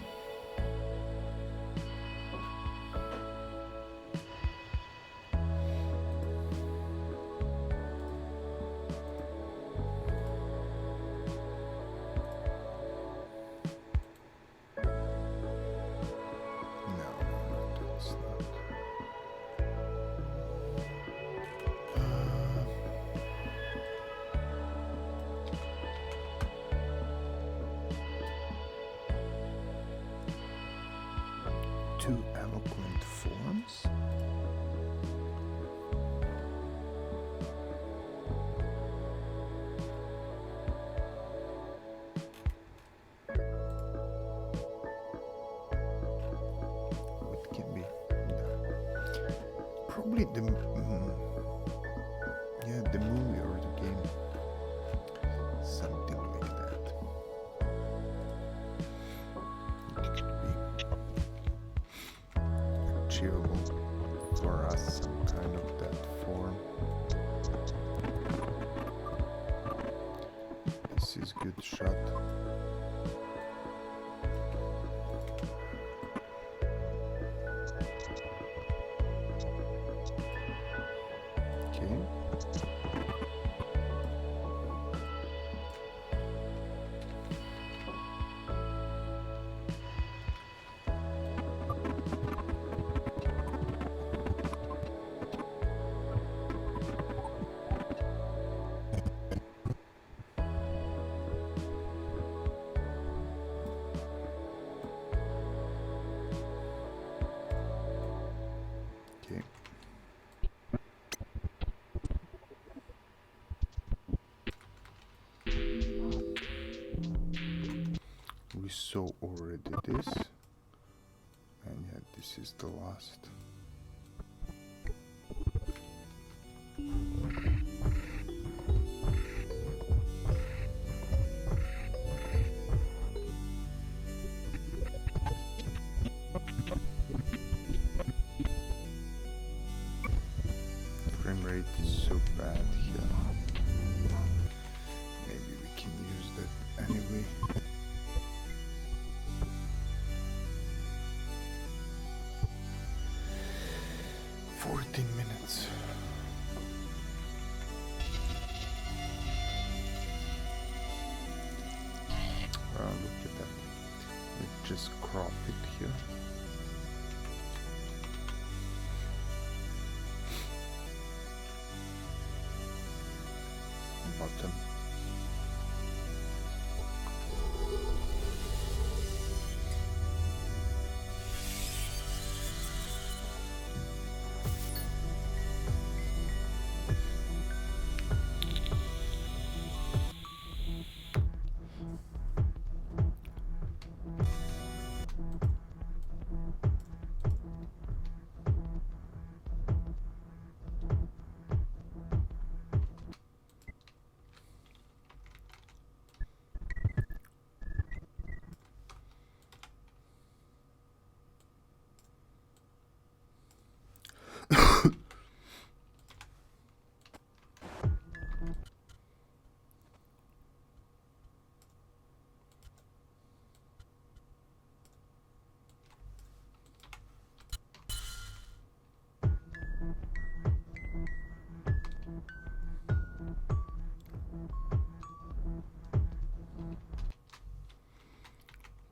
Two eloquent forms. What can be? Probably the the movie or the game. Something like that. It could be achievable for us, some kind of that form. This is good shot. Okay. Okay. We saw already this, and yeah, this is the last. Frame rate is so bad here. Maybe we can use that anyway. just crop it here. Bottom.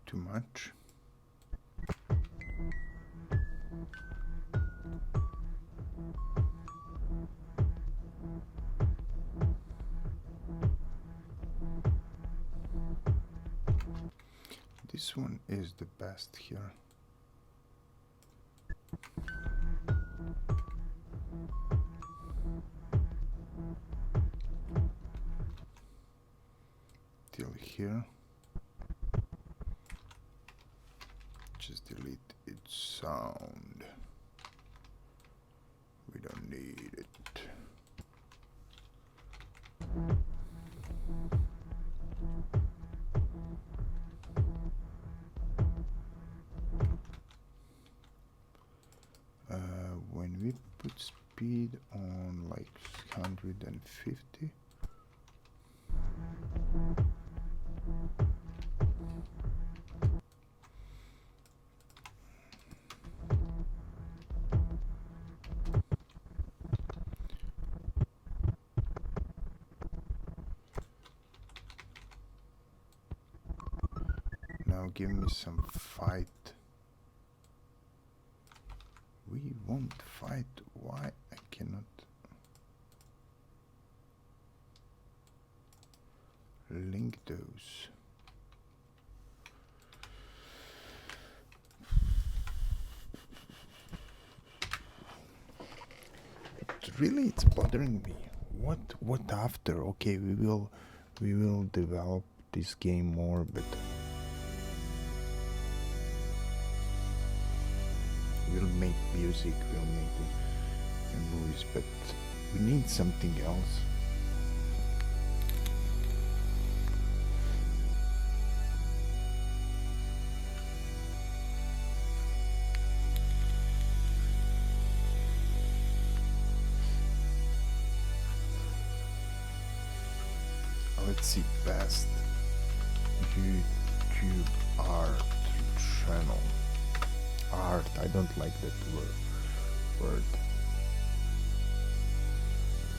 Too much. This one is the best here. Till here. Just delete its sound. We don't need it. When we put speed on like 150, now give me some fight. We won't fight. Why I cannot link those? Really, it's bothering me. What after? Okay, we will develop this game more, but we'll make music, we'll make movies, but we need something else. Let's see, best YouTube art channel. Art, I don't like that word.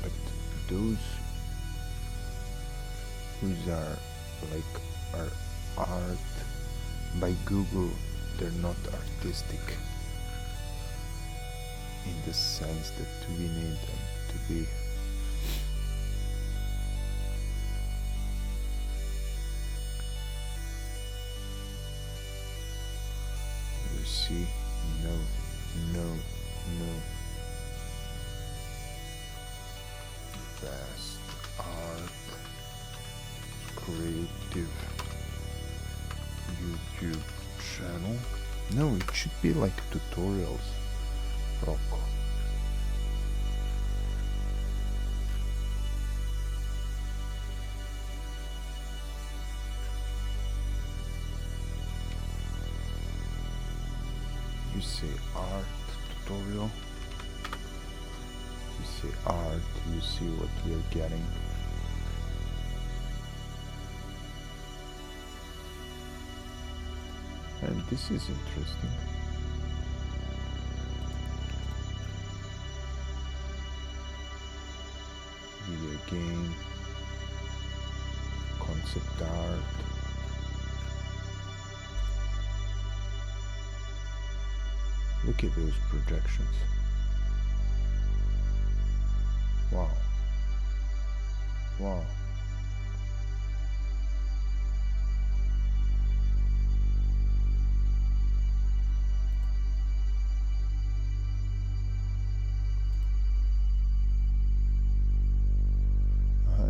But those whose are art by Google, they're not artistic in the sense that we need them to be. See, no. Best art, creative YouTube channel. No, it should be like tutorials. Rocco. You say art tutorial, you say art, you see what we are getting. And this is interesting. Video game, concept art. Look at those projections. Wow. Wow.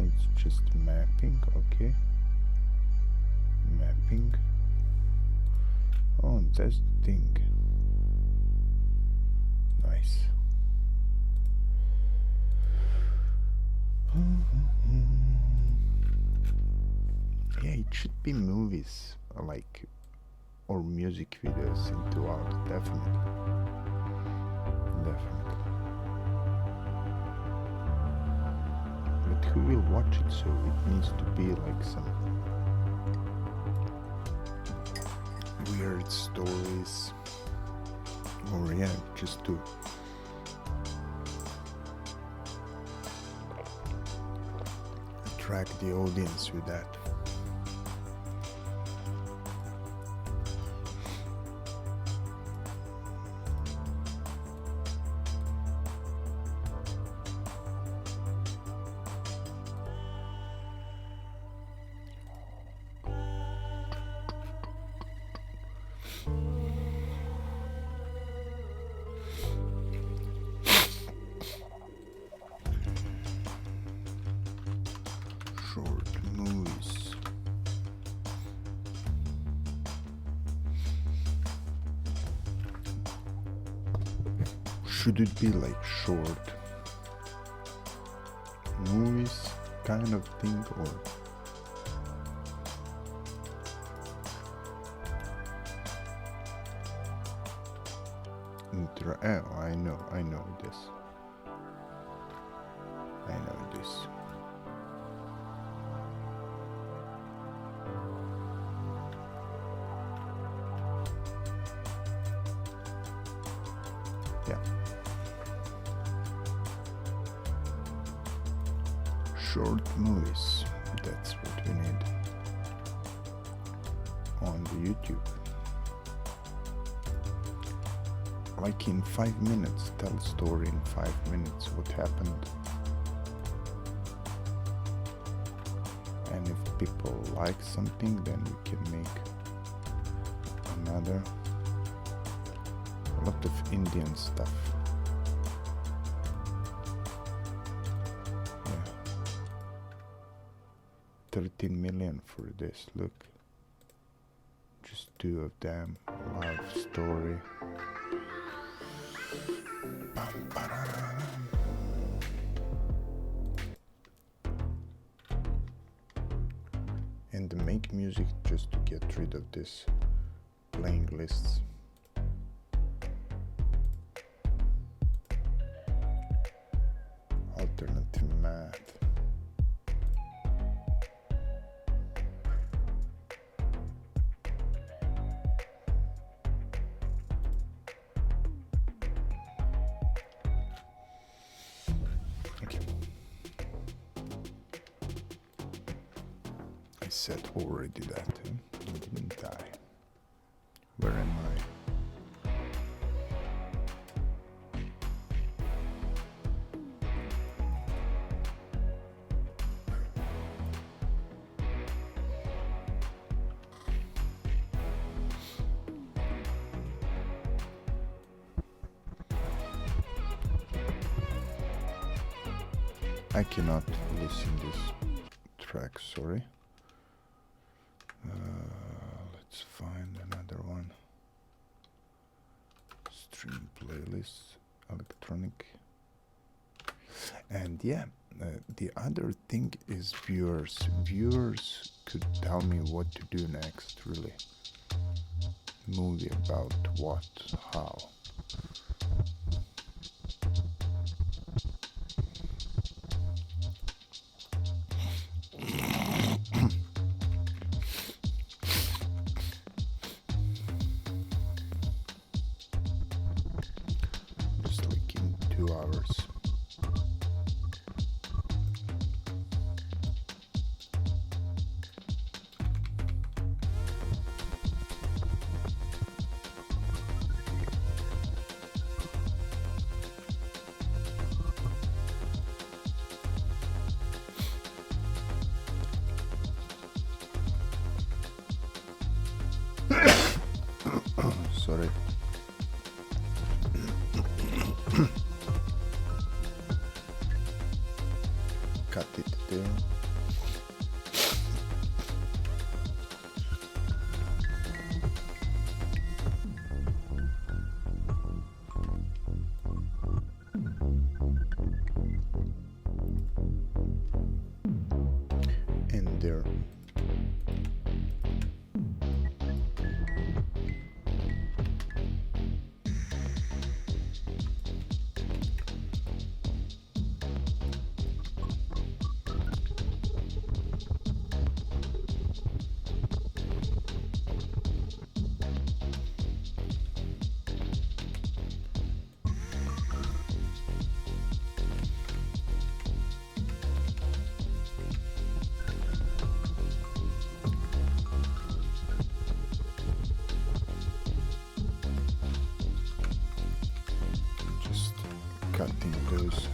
It's just mapping, okay. Mapping. Oh, that's the thing. Nice. Yeah, it should be movies, like, or music videos into art, definitely. Definitely. But who will watch it? So it needs to be like some weird stories, or yeah, just to attract the audience with that. Short movies. Should it be like short movies kind of thing, or oh, I know this. I know this. Yeah. Short movies. That's what we need on the YouTube. Like in 5 minutes, tell a story in 5 minutes, what happened. And if people like something, then we can make another. A lot of Indian stuff. Yeah. 13 million for this, look. Just 2 of them. Love story. And make music just to get rid of this playing lists. Alternative math. Okay. I said already that, I didn't die. Where am I? I cannot listen this track, sorry. Let's find another one. Stream playlists, electronic. And yeah, the other thing is viewers. Viewers could tell me what to do next, really. Movie about what, how. Just like in 2 hours. windows.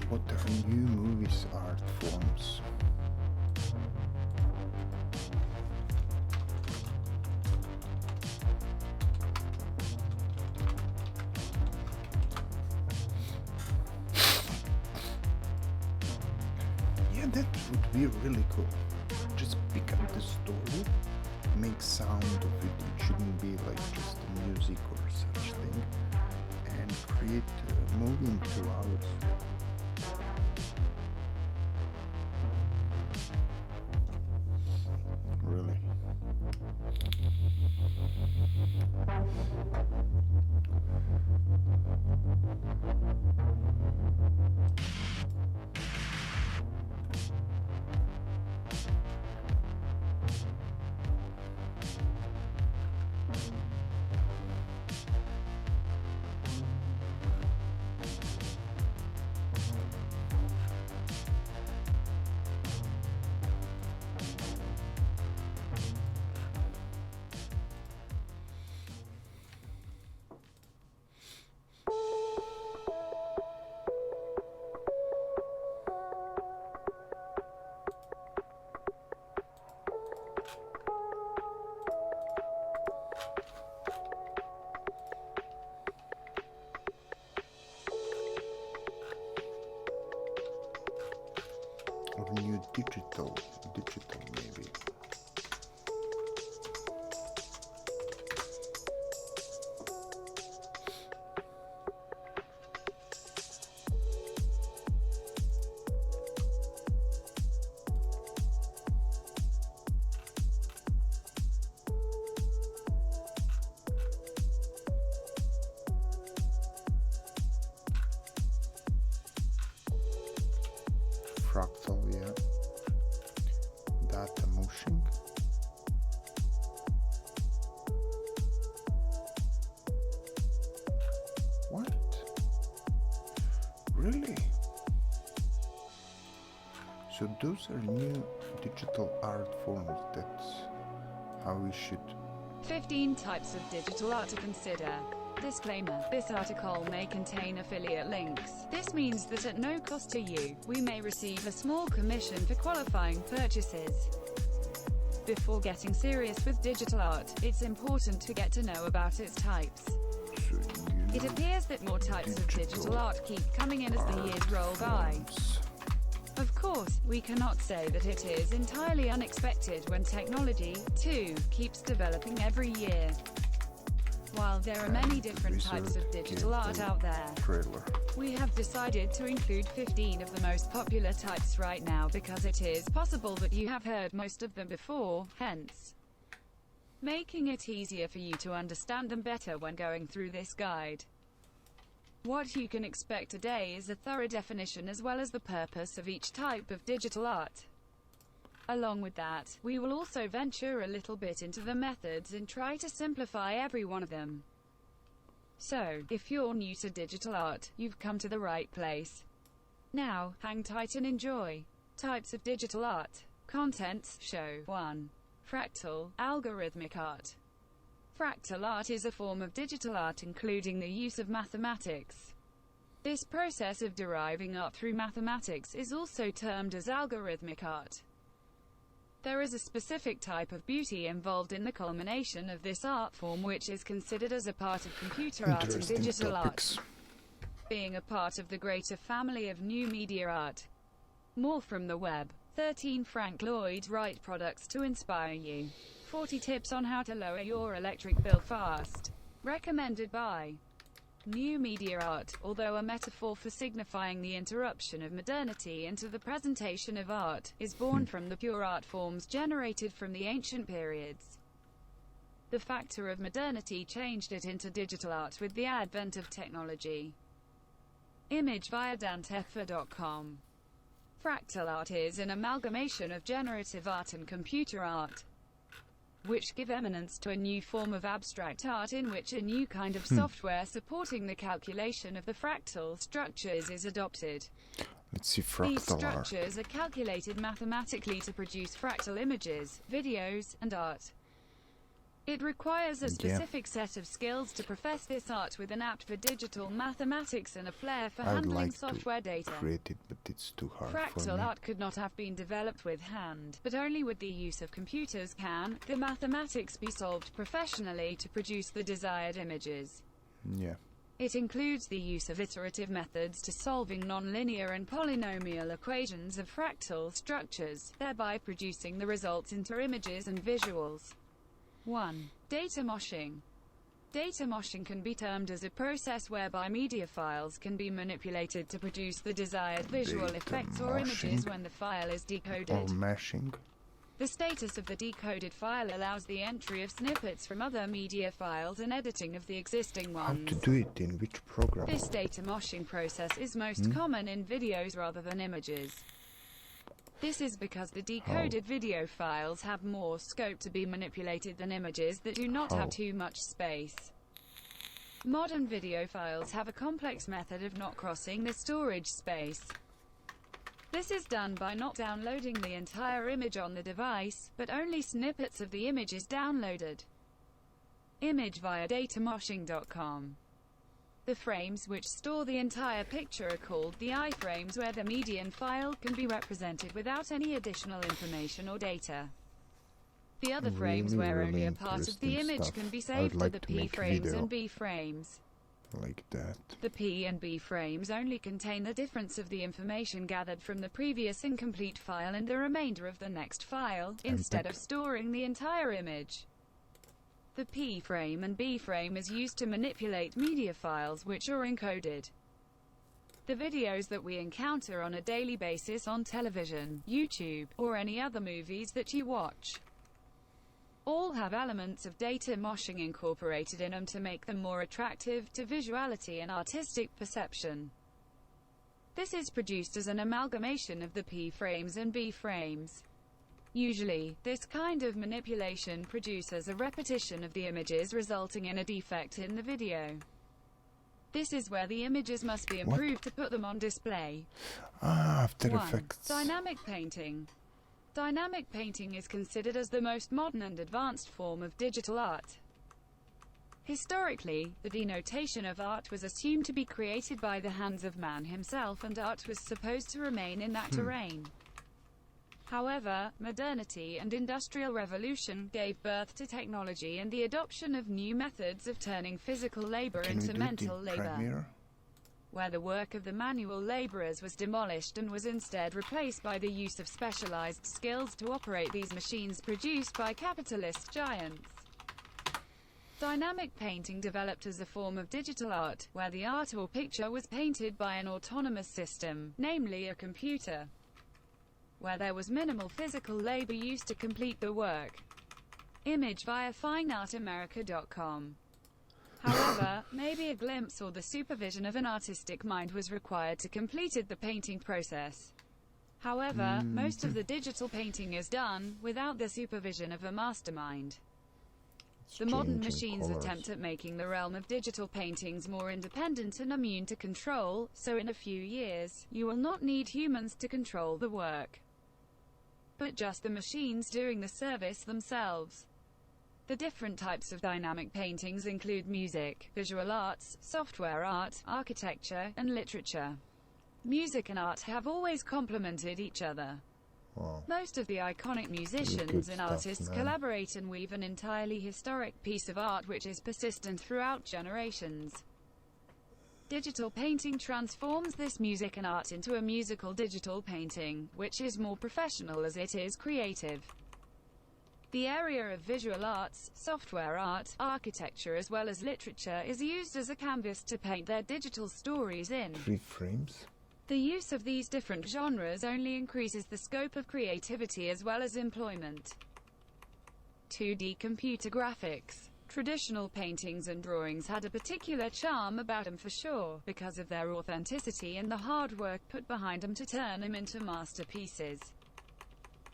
What are new movies art forms? Yeah, that would be really cool. Just pick up the story, make sound of it. It shouldn't be like just music or such thing, and create a movie in 2 hours. Really. Or new digital maybe. Fractal, yeah. Data motion. What? Really? So those are new digital art forms. That's how we should. 15 types of digital art to consider. Disclaimer: this article may contain affiliate links. This means that at no cost to you, we may receive a small commission for qualifying purchases. Before getting serious with digital art, it's important to get to know about its types. It appears that more types of digital art keep coming in as the years roll by. Of course, we cannot say that it is entirely unexpected when technology, too, keeps developing every year. While there are many different types of digital art out there, we have decided to include 15 of the most popular types right now because it is possible that you have heard most of them before, hence making it easier for you to understand them better when going through this guide. What you can expect today is a thorough definition as well as the purpose of each type of digital art. Along with that, we will also venture a little bit into the methods and try to simplify every one of them. So, if you're new to digital art, you've come to the right place. Now, hang tight and enjoy. Types of digital art. Contents. Show 1. Fractal, algorithmic art. Fractal art is a form of digital art including the use of mathematics. This process of deriving art through mathematics is also termed as algorithmic art. There is a specific type of beauty involved in the culmination of this art form which is considered as a part of computer art and digital art, being a part of the greater family of new media art. More from the web. 13 Frank Lloyd Wright products to inspire you. 40 tips on how to lower your electric bill fast. Recommended by New Media Art, although a metaphor for signifying the interruption of modernity into the presentation of art, is born from the pure art forms generated from the ancient periods. The factor of modernity changed it into digital art with the advent of technology. Image via dantefa.com. Fractal art is an amalgamation of generative art and computer art, which give eminence to a new form of abstract art in which a new kind of software supporting the calculation of the fractal structures is adopted. Let's see fractal These structures are calculated mathematically to produce fractal images, videos, and art. It requires a specific set of skills to profess this art with an apt for digital mathematics and a flair for handling software data. Create it, but it's too hard Fractal for me. art could not have been developed with hand, but only with the use of computers can the mathematics be solved professionally to produce the desired images. Yeah. It includes the use of iterative methods to solving nonlinear and polynomial equations of fractal structures, thereby producing the results into images and visuals. 1. Data moshing. Data moshing can be termed as a process whereby media files can be manipulated to produce the desired visual effects or images when the file is decoded. Or mashing. The status of the decoded file allows the entry of snippets from other media files and editing of the existing ones. How to do it, in which program? This data moshing process is most common in videos rather than images. This is because the decoded video files have more scope to be manipulated than images that do not have too much space. Modern video files have a complex method of not crossing the storage space. This is done by not downloading the entire image on the device, but only snippets of the image is downloaded. Image via datamoshing.com. The frames which store the entire picture are called the iframes, where the median file can be represented without any additional information or data. The other frames where only a part of the image can be saved are the P frames and B frames. Like that. The P and B frames only contain the difference of the information gathered from the previous incomplete file and the remainder of the next file, instead of storing the entire image. The P frame and B frame is used to manipulate media files which are encoded. The videos that we encounter on a daily basis on television, YouTube, or any other movies that you watch all have elements of data moshing incorporated in them to make them more attractive to visuality and artistic perception. This is produced as an amalgamation of the P frames and B frames. Usually, this kind of manipulation produces a repetition of the images, resulting in a defect in the video. This is where the images must be improved to put them on display. After 1. Effects. Dynamic painting. Dynamic painting is considered as the most modern and advanced form of digital art. Historically, the denotation of art was assumed to be created by the hands of man himself, and art was supposed to remain in that terrain. However, modernity and industrial revolution gave birth to technology and the adoption of new methods of turning physical labor Can we into do it mental in labor, Premiere? where the work of the manual laborers was demolished and was instead replaced by the use of specialized skills to operate these machines produced by capitalist giants. Dynamic painting developed as a form of digital art, where the art or picture was painted by an autonomous system, namely a computer, where there was minimal physical labor used to complete the work. Image via fineartamerica.com. However, maybe a glimpse or the supervision of an artistic mind was required to complete the painting process. However, most of the digital painting is done without the supervision of a mastermind. The modern machines attempt at making the realm of digital paintings more independent and immune to control, so in a few years, you will not need humans to control the work, but just the machines doing the service themselves. The different types of dynamic paintings include music, visual arts, software art, architecture, and literature. Music and art have always complemented each other. Wow. Most of the iconic musicians and artists collaborate and weave an entirely historic piece of art which is persistent throughout generations. Digital painting transforms this music and art into a musical digital painting, which is more professional as it is creative. The area of visual arts, software art, architecture as well as literature is used as a canvas to paint their digital stories in. 3 frames? The use of these different genres only increases the scope of creativity as well as employment. 2D computer graphics. Traditional paintings and drawings had a particular charm about them for sure, because of their authenticity and the hard work put behind them to turn them into masterpieces.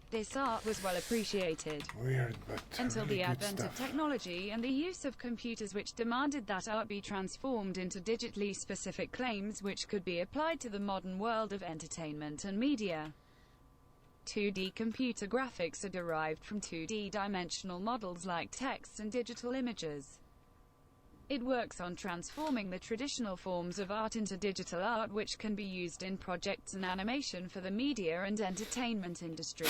This art was well appreciated Weird, but until really the good advent of stuff. technology and the use of computers, which demanded that art be transformed into digitally specific claims which could be applied to the modern world of entertainment and media. 2D computer graphics are derived from 2D dimensional models like text and digital images. It works on transforming the traditional forms of art into digital art, which can be used in projects and animation for the media and entertainment industry.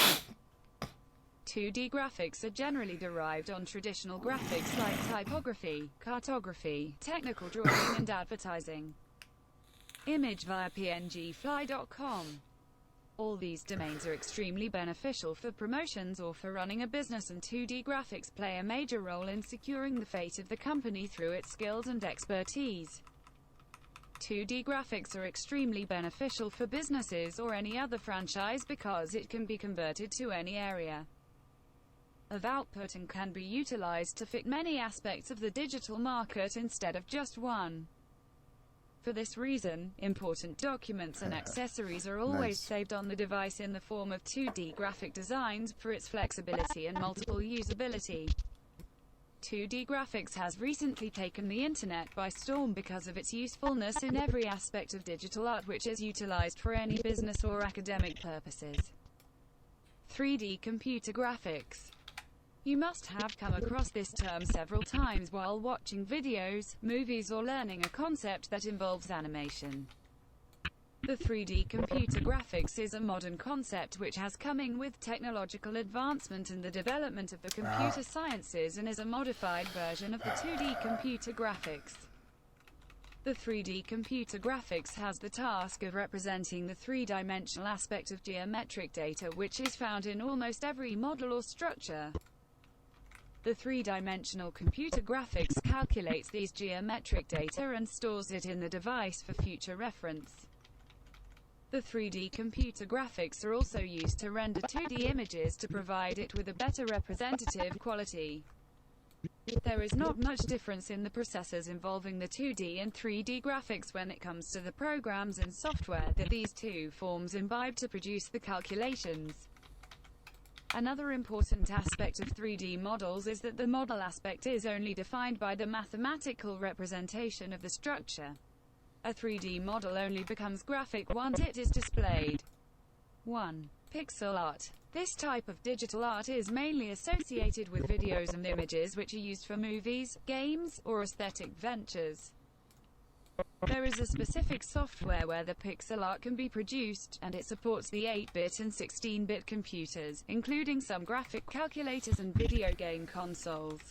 2D graphics are generally derived on traditional graphics like typography, cartography, technical drawing and advertising. Image via pngfly.com. All these domains are extremely beneficial for promotions or for running a business, and 2D graphics play a major role in securing the fate of the company through its skills and expertise. 2D graphics are extremely beneficial for businesses or any other franchise because it can be converted to any area of output and can be utilized to fit many aspects of the digital market instead of just one. For this reason, important documents and accessories are always saved on the device in the form of 2D graphic designs for its flexibility and multiple usability. 2D graphics has recently taken the internet by storm because of its usefulness in every aspect of digital art, which is utilized for any business or academic purposes. 3D computer graphics. You must have come across this term several times while watching videos, movies or learning a concept that involves animation. The 3D computer graphics is a modern concept which has come in with technological advancement and the development of the computer sciences, and is a modified version of the 2D computer graphics. The 3D computer graphics has the task of representing the three-dimensional aspect of geometric data, which is found in almost every model or structure. The three-dimensional computer graphics calculates these geometric data and stores it in the device for future reference. The 3D computer graphics are also used to render 2D images to provide it with a better representative quality. There is not much difference in the processes involving the 2D and 3D graphics when it comes to the programs and software that these two forms imbibe to produce the calculations. Another important aspect of 3D models is that the model aspect is only defined by the mathematical representation of the structure. A 3D model only becomes graphic once it is displayed. 1. Pixel art. This type of digital art is mainly associated with videos and images which are used for movies, games, or aesthetic ventures. There is a specific software where the pixel art can be produced, and it supports the 8-bit and 16-bit computers, including some graphic calculators and video game consoles.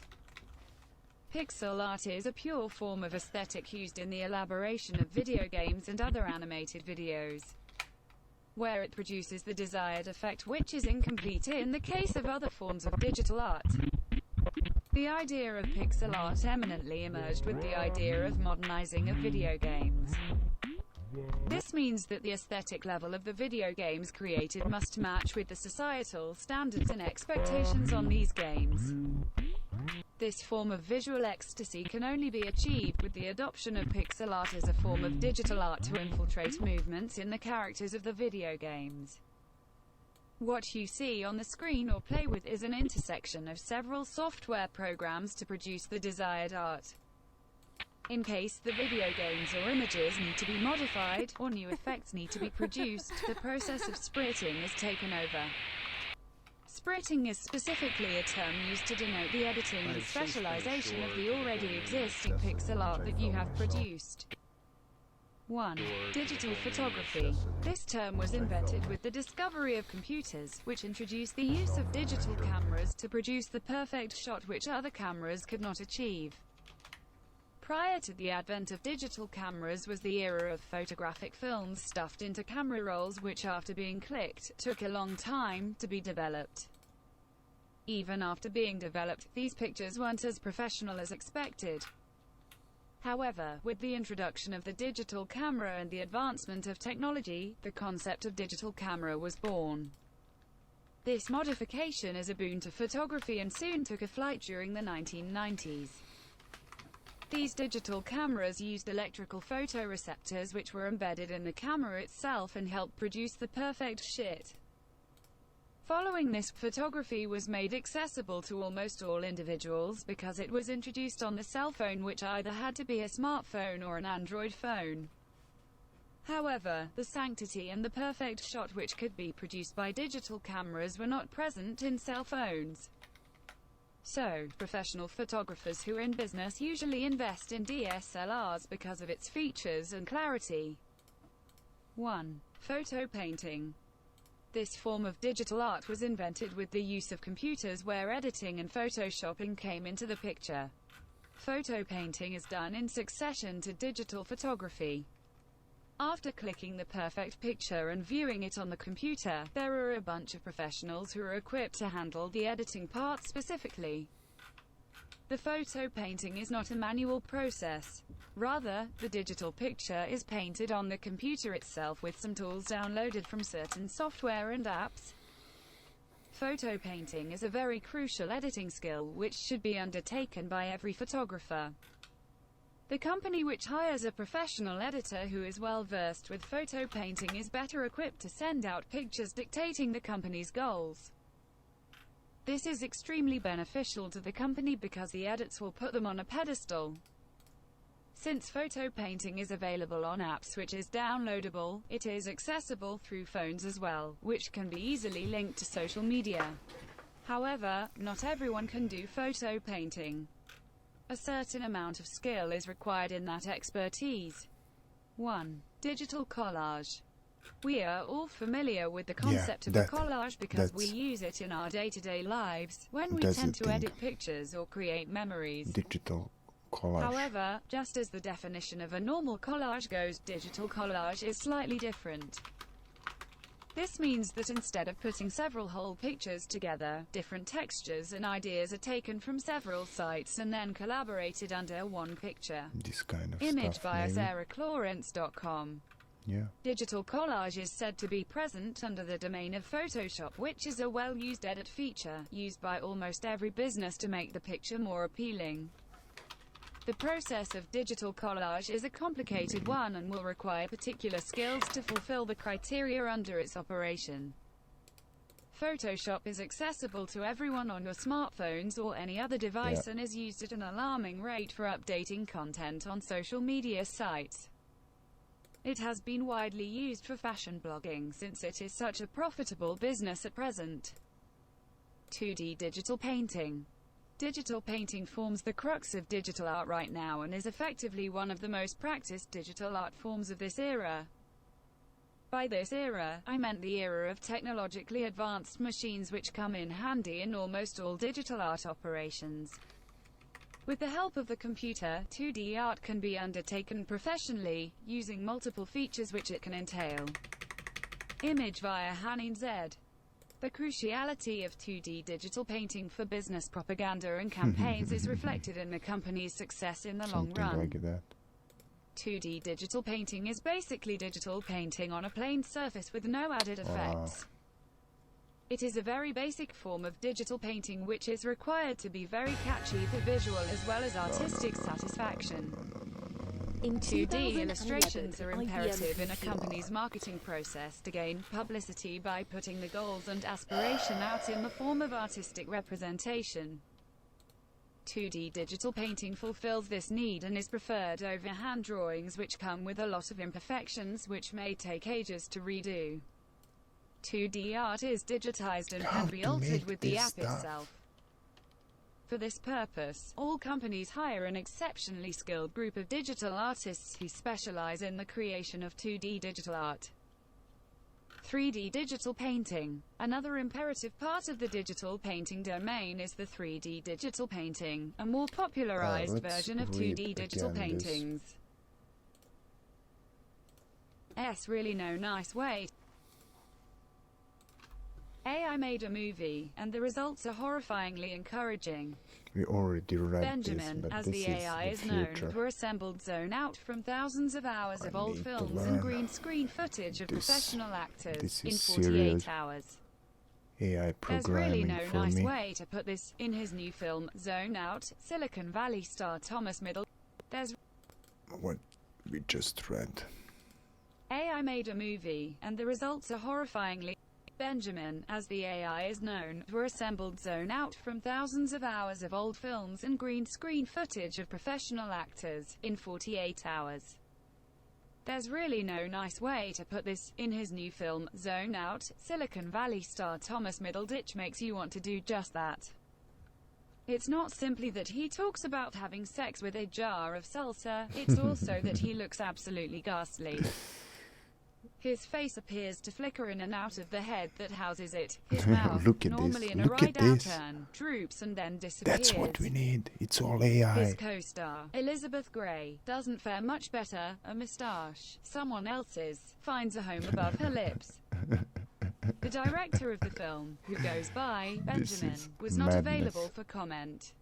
Pixel art is a pure form of aesthetic used in the elaboration of video games and other animated videos, where it produces the desired effect which is incomplete in the case of other forms of digital art. The idea of pixel art eminently emerged with the idea of modernizing of video games. This means that the aesthetic level of the video games created must match with the societal standards and expectations on these games. This form of visual ecstasy can only be achieved with the adoption of pixel art as a form of digital art to infiltrate movements in the characters of the video games. What you see on the screen or play with is an intersection of several software programs to produce the desired art. In case the video games or images need to be modified, or new effects need to be produced, the process of spritting is taken over. Spritting is specifically a term used to denote the editing and specialization of the already existing pixel art that you have produced. 1. Digital photography. This term was invented with the discovery of computers, which introduced the use of digital cameras to produce the perfect shot which other cameras could not achieve. Prior to the advent of digital cameras was the era of photographic films stuffed into camera rolls which, after being clicked, took a long time to be developed. Even after being developed, these pictures weren't as professional as expected. However, with the introduction of the digital camera and the advancement of technology, the concept of digital camera was born. This modification is a boon to photography and soon took a flight during the 1990s. These digital cameras used electrical photoreceptors which were embedded in the camera itself and helped produce the perfect shot. Following this, photography was made accessible to almost all individuals because it was introduced on the cell phone, which either had to be a smartphone or an Android phone. However, the sanctity and the perfect shot which could be produced by digital cameras were not present in cell phones. So, professional photographers who are in business usually invest in DSLRs because of its features and clarity. 1. Photo painting. This form of digital art was invented with the use of computers where editing and photoshopping came into the picture. Photo painting is done in succession to digital photography. After clicking the perfect picture and viewing it on the computer, there are a bunch of professionals who are equipped to handle the editing part specifically. The photo painting is not a manual process. Rather, the digital picture is painted on the computer itself with some tools downloaded from certain software and apps. Photo painting is a very crucial editing skill which should be undertaken by every photographer. The company which hires a professional editor who is well versed with photo painting is better equipped to send out pictures dictating the company's goals. This is extremely beneficial to the company because the edits will put them on a pedestal. Since photo painting is available on apps which is downloadable, it is accessible through phones as well, which can be easily linked to social media. However, not everyone can do photo painting. A certain amount of skill is required in that expertise. 1. Digital collage. We are all familiar with the concept of a collage because we use it in our day-to-day lives, when we tend to edit pictures or create memories. Digital collage. However, just as the definition of a normal collage goes, digital collage is slightly different. This means that instead of putting several whole pictures together, different textures and ideas are taken from several sites and then collaborated under one picture. This kind of Image stuff, via maybe. shorturl.at. Yeah. Digital collage is said to be present under the domain of Photoshop, which is a well-used edit feature, used by almost every business to make the picture more appealing. The process of digital collage is a complicated one and will require particular skills to fulfill the criteria under its operation. Photoshop is accessible to everyone on your smartphones or any other device and is used at an alarming rate for updating content on social media sites. It has been widely used for fashion blogging since it is such a profitable business at present. 2D digital painting. Digital painting forms the crux of digital art right now and is effectively one of the most practiced digital art forms of this era. By this era, I meant the era of technologically advanced machines which come in handy in almost all digital art operations. With the help of the computer, 2D art can be undertaken professionally, using multiple features which it can entail. Image via Hanin Z. The cruciality of 2D digital painting for business propaganda and campaigns is reflected in the company's success in the long run. Something like that. 2D digital painting is basically digital painting on a plain surface with no added effects. It is a very basic form of digital painting which is required to be very catchy for visual as well as artistic satisfaction. In 2D illustrations are imperative in a company's marketing process to gain publicity by putting the goals and aspiration out in the form of artistic representation. 2D digital painting fulfills this need and is preferred over hand drawings which come with a lot of imperfections which may take ages to redo. 2D art is digitized and can be altered with the app itself. For this purpose, all companies hire an exceptionally skilled group of digital artists who specialize in the creation of 2D digital art. 3D digital painting. Another imperative part of the digital painting domain is the 3D digital painting, a more popularized version of 2D digital paintings. Really no nice way. AI made a movie, and the results are horrifyingly encouraging. We already read Benjamin, this, but as this the AI is the known, future. were assembled zone out from thousands of hours of old need to films learn and green screen footage of this. professional actors This in is 48 serious. hours. AI There's really programming no for nice me. way to put this. In his new film, Zone Out, Silicon Valley star Thomas Middle. There's What we just read. AI made a movie, and the results are horrifyingly. Benjamin, as the AI is known, were assembled zone out from thousands of hours of old films and green screen footage of professional actors in 48 hours. There's really no nice way to put this. In his new film, Zone Out, Silicon Valley star Thomas Middleditch makes you want to do just that. It's not simply that he talks about having sex with a jar of salsa, it's also that he looks absolutely ghastly. His face appears to flicker in and out of the head that houses it. His mouth, Look at normally this. in a Look at right this. outturn, droops and then disappears. That's what we need. It's all AI. His co-star, Elizabeth Gray, doesn't fare much better. A moustache, someone else's, finds a home above her lips. The director of the film, who goes by Benjamin, is was not madness. available for comment.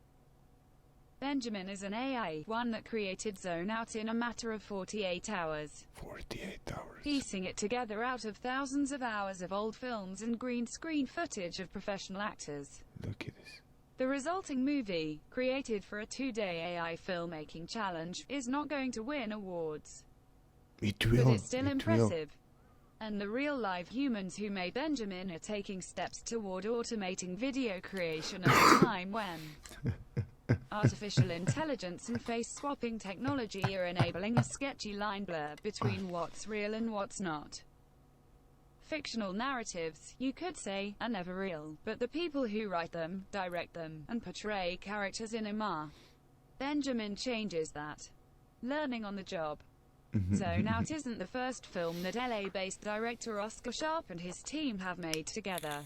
Benjamin is an AI, one that created Zone Out in a matter of 48 hours. 48 hours. Piecing it together out of thousands of hours of old films and green screen footage of professional actors. Look at this. The resulting movie, created for a 2-day AI filmmaking challenge, is not going to win awards. It will. But it's still it impressive. And the real live humans who made Benjamin are taking steps toward automating video creation at a time when artificial intelligence and face-swapping technology are enabling a sketchy line blur between what's real and what's not. Fictional narratives, you could say, are never real, but the people who write them, direct them, and portray characters in them are. Benjamin changes that. Learning on the job. Zone Out isn't the first film that LA-based director Oscar Sharp and his team have made together.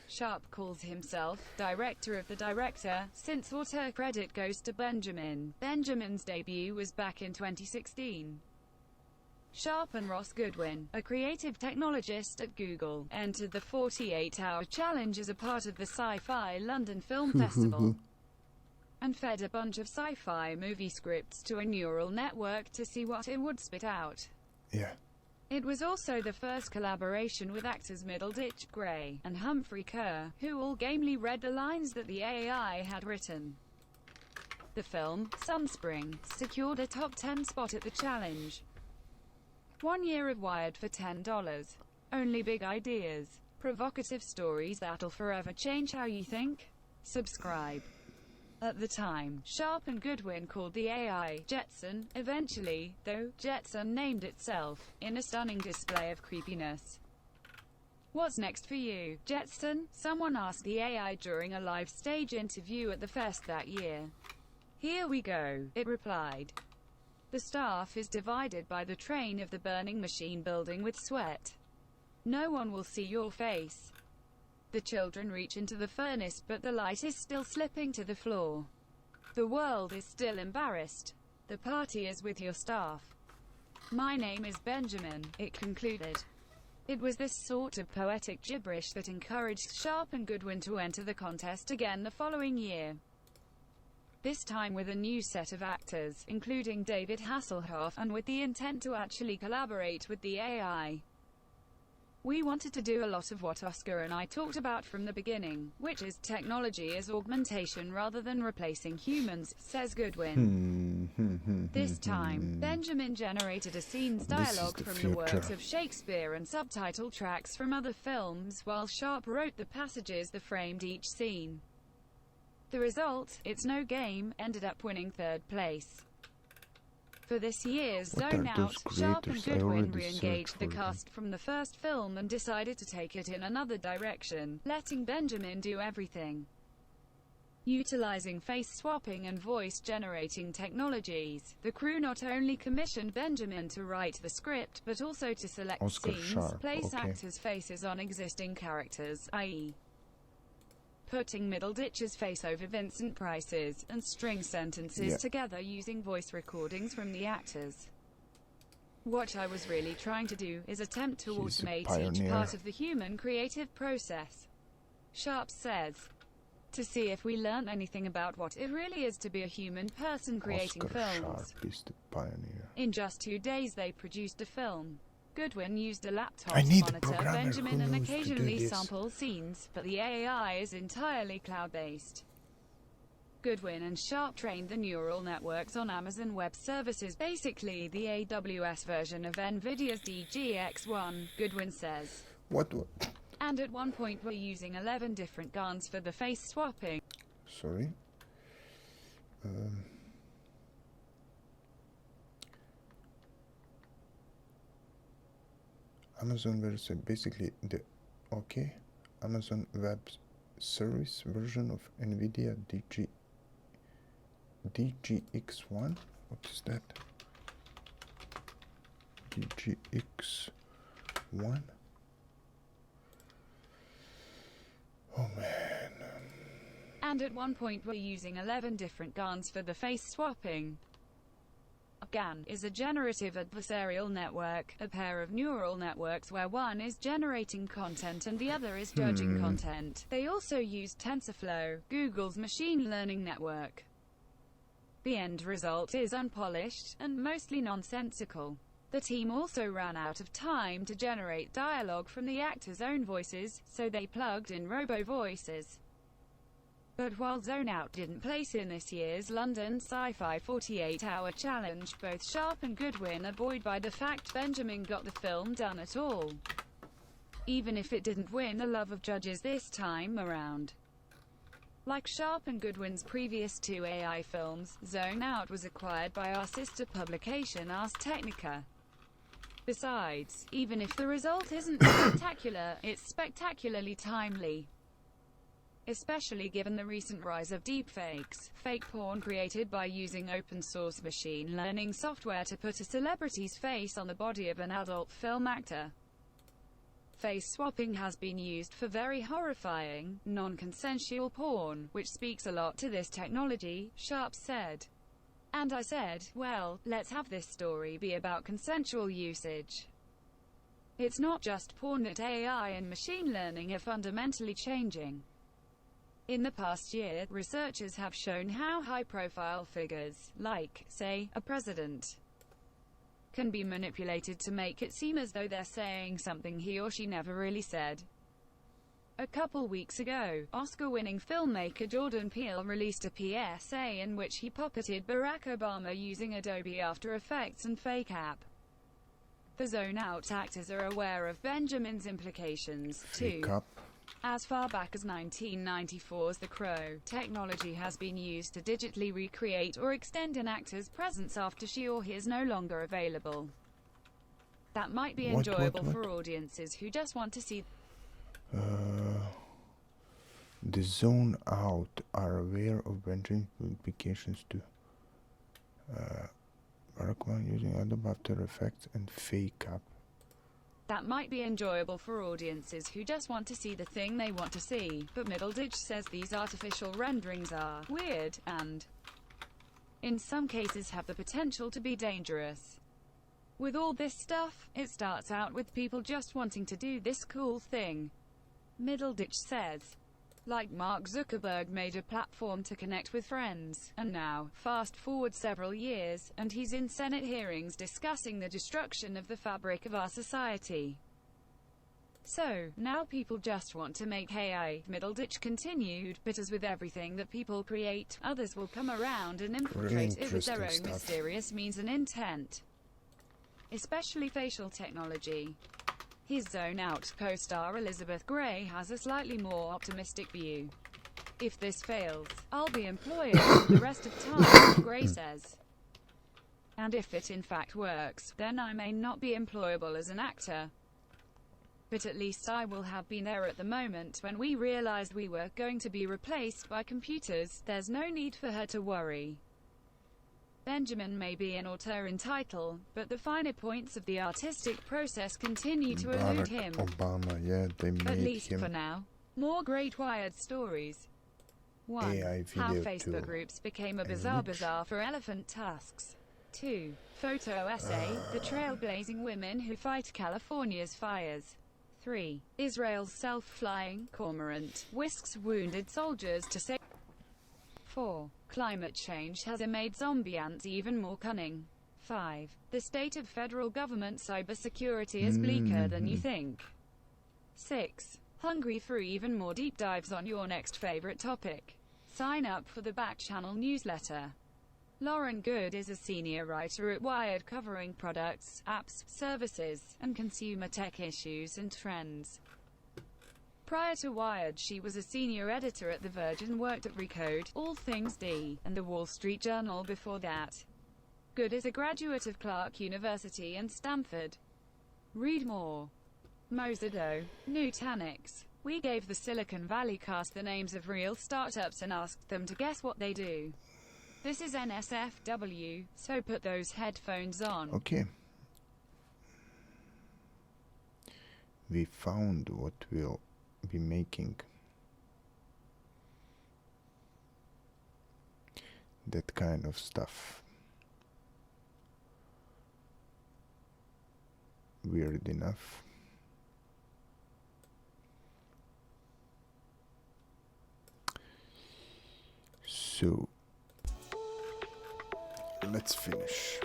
Sharp calls himself director of the director, since auteur credit goes to Benjamin. Benjamin's debut was back in 2016. Sharp and Ross Goodwin, a creative technologist at Google, entered the 48-hour challenge as a part of the Sci-Fi London Film Festival, and fed a bunch of sci-fi movie scripts to a neural network to see what it would spit out. Yeah. It was also the first collaboration with actors Middleditch, Gray, and Humphrey Kerr, who all gamely read the lines that the AI had written. The film, Sunspring, secured a top 10 spot at the challenge. 1 year of Wired for $10. Only big ideas. Provocative stories that'll forever change how you think. Subscribe. At the time, Sharp and Goodwin called the AI Jetson. Eventually, though, Jetson named itself, in a stunning display of creepiness. "What's next for you, Jetson?" someone asked the AI during a live stage interview at the fest that year. "Here we go," it replied. "The staff is divided by the train of the burning machine building with sweat. No one will see your face. The children reach into the furnace, but the light is still slipping to the floor. The world is still embarrassed. The party is with your staff. My name is Benjamin," it concluded. It was this sort of poetic gibberish that encouraged Sharp and Goodwin to enter the contest again the following year. This time with a new set of actors, including David Hasselhoff, and with the intent to actually collaborate with the AI. "We wanted to do a lot of what Oscar and I talked about from the beginning, which is technology as augmentation rather than replacing humans," says Goodwin. This time, Benjamin generated a scene's dialogue from the works of Shakespeare and subtitle tracks from other films, while Sharp wrote the passages that framed each scene. The result, It's No Game, ended up winning third place. For this year's Zone Out, Sharp and Goodwin re-engaged the cast from the first film and decided to take it in another direction, letting Benjamin do everything. Utilizing face swapping and voice-generating technologies, the crew not only commissioned Benjamin to write the script, but also to select scenes, place actors' faces on existing characters, i.e. putting Middleditch's face over Vincent Price's, and string sentences together using voice recordings from the actors. "What I was really trying to do is attempt to automate each part of the human creative process," Sharp says, "to see if we learn anything about what it really is to be a human person creating films." Sharp is the pioneer. In just 2 days they produced a film. Goodwin used a laptop to monitor Benjamin and occasionally sample scenes, but the AI is entirely cloud-based. Goodwin and Sharp trained the neural networks on Amazon Web Services, basically the AWS version of NVIDIA's DGX1, Goodwin says. What? And at one point we're using 11 different guns for the face swapping. Sorry? Amazon version, basically Amazon Web Service version of NVIDIA DGX1. What is that? DGX1. Oh man. And at one point we're using 11 different guns for the face swapping. A GAN is a generative adversarial network, a pair of neural networks where one is generating content and the other is judging content. They also use TensorFlow, Google's machine learning network. The end result is unpolished, and mostly nonsensical. The team also ran out of time to generate dialogue from the actors' own voices, so they plugged in robo-voices. But while Zone Out didn't place in this year's London Sci-Fi 48-Hour Challenge, both Sharp and Goodwin are buoyed by the fact Benjamin got the film done at all, even if it didn't win the love of judges this time around. Like Sharp and Goodwin's previous 2 AI films, Zone Out was acquired by our sister publication Ars Technica. Besides, even if the result isn't spectacular, it's spectacularly timely. Especially given the recent rise of deepfakes, fake porn created by using open-source machine learning software to put a celebrity's face on the body of an adult film actor. Face swapping has been used for very horrifying, non-consensual porn, which speaks a lot to this technology, Sharp said. And I said, well, let's have this story be about consensual usage. It's not just porn that AI and machine learning are fundamentally changing. In the past year, researchers have shown how high-profile figures, like, say, a president, can be manipulated to make it seem as though they're saying something he or she never really said. A couple weeks ago, Oscar-winning filmmaker Jordan Peele released a PSA in which he puppeted Barack Obama using Adobe After Effects and Fake App. The Zone Out actors are aware of Benjamin's implications, too. As far back as 1994's The Crow, technology has been used to digitally recreate or extend an actor's presence after she or he is no longer available. That might be enjoyable for audiences who just want to see. The zone out are aware of venturing applications to work while using Adobe After Effects and Fake Up. That might be enjoyable for audiences who just want to see the thing they want to see, but Middleditch says these artificial renderings are weird and, in some cases, have the potential to be dangerous. With all this stuff, it starts out with people just wanting to do this cool thing. Middleditch says, like Mark Zuckerberg made a platform to connect with friends, and now, fast forward several years, and he's in Senate hearings discussing the destruction of the fabric of our society. So, now people just want to make AI, Middleditch continued, but as with everything that people create, others will come around and infiltrate it with their own mysterious means and intent. Especially facial technology. His Zone Out co-star Elizabeth Gray has a slightly more optimistic view. If this fails, I'll be employable for the rest of time, Gray says. And if it in fact works, then I may not be employable as an actor. But at least I will have been there at the moment when we realized we were going to be replaced by computers. There's no need for her to worry. Benjamin may be an auteur in title, but the finer points of the artistic process continue to elude him. Obama, yeah, they made at least him for now. More Great Wired stories. 1. AI video How Facebook to groups became a an bizarre image. bazaar for elephant tusks. 2. Photo essay, the trailblazing women who fight California's fires. 3. Israel's self-flying cormorant whisks wounded soldiers to safety. 4. Climate change has made zombie ants even more cunning. 5. The state of federal government cybersecurity is bleaker than you think. 6. Hungry for even more deep dives on your next favorite topic? Sign up for the Back Channel newsletter. Lauren Good is a senior writer at Wired covering products, apps, services, and consumer tech issues and trends. Prior to Wired, she was a senior editor at The Verge and worked at Recode, All Things D, and The Wall Street Journal before that. Good is a graduate of Clark University and Stanford. Read more. Mozado, Nutanix. We gave the Silicon Valley cast the names of real startups and asked them to guess what they do. This is NSFW, so put those headphones on. Okay. We found what we'll be making. That kind of stuff. Weird enough. So let's finish.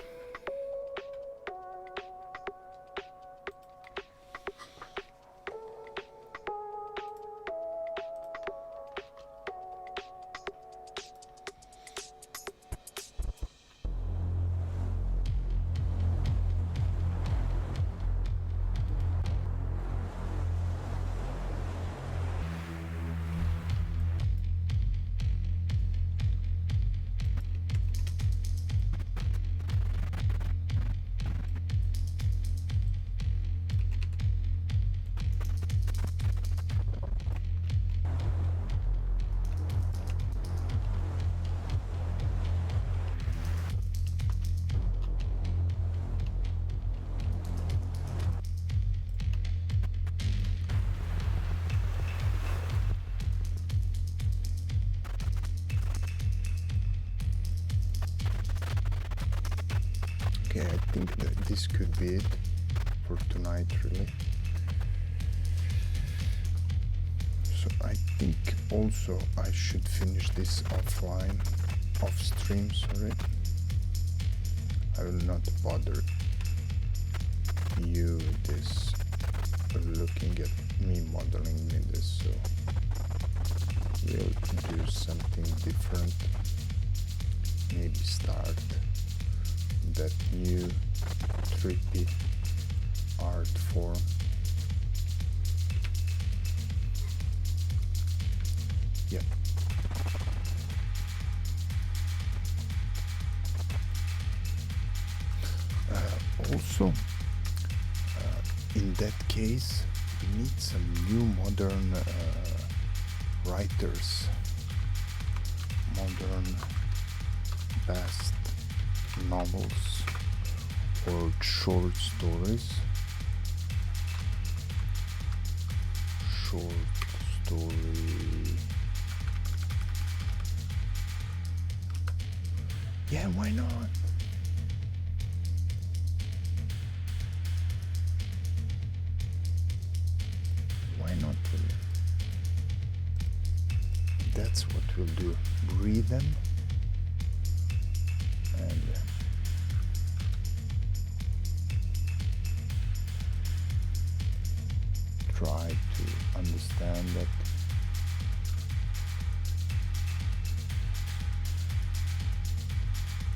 Okay, I think that this could be it for tonight, really. So I think also I should finish this offline, off stream, sorry. I will not bother you with this, looking at me modeling me this, so we'll do something different. Maybe start that new trippy art form. Yep. Also, in that case, we need some new modern writers, modern best novels or short stories. Short story. Yeah, why not? Why not? That's what we'll do. Breed them and try to understand that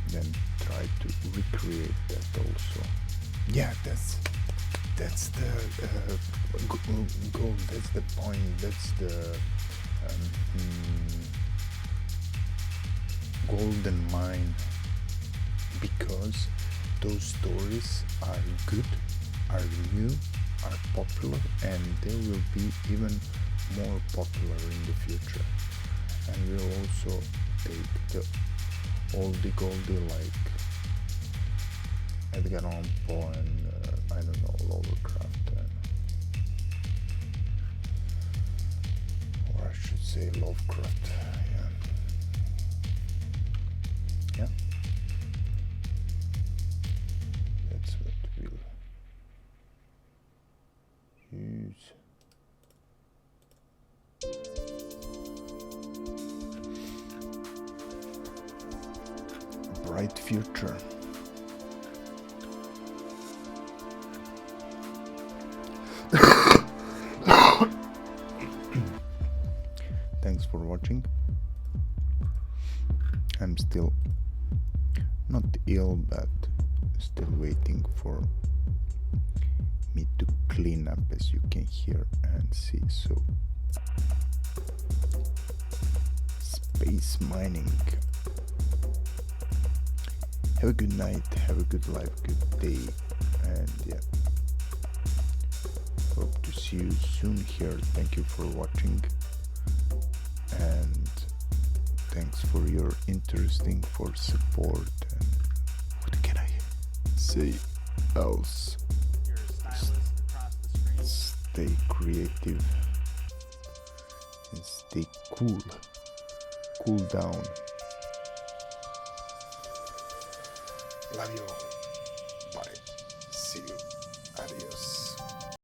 then try to recreate that also. Yeah, that's the goal, that's the point, that's the golden mine, because those stories are good, are new, are popular, and they will be even more popular in the future. And we'll also take the oldie goldie like Edgar Allan Poe and I don't know, Lovecraft, or I should say Lovecraft. Yeah, that's what we'll use. Bright future. Thanks for watching. I'm still not ill, but still waiting for me to clean up, as you can hear and see. So, space mining. Have a good night, have a good life, good day, and yeah, hope to see you soon here. Thank you for watching, and thanks for your interesting, for support, and what can I say else? Stay creative and stay cool. Cool down. Love you all. Bye. See you.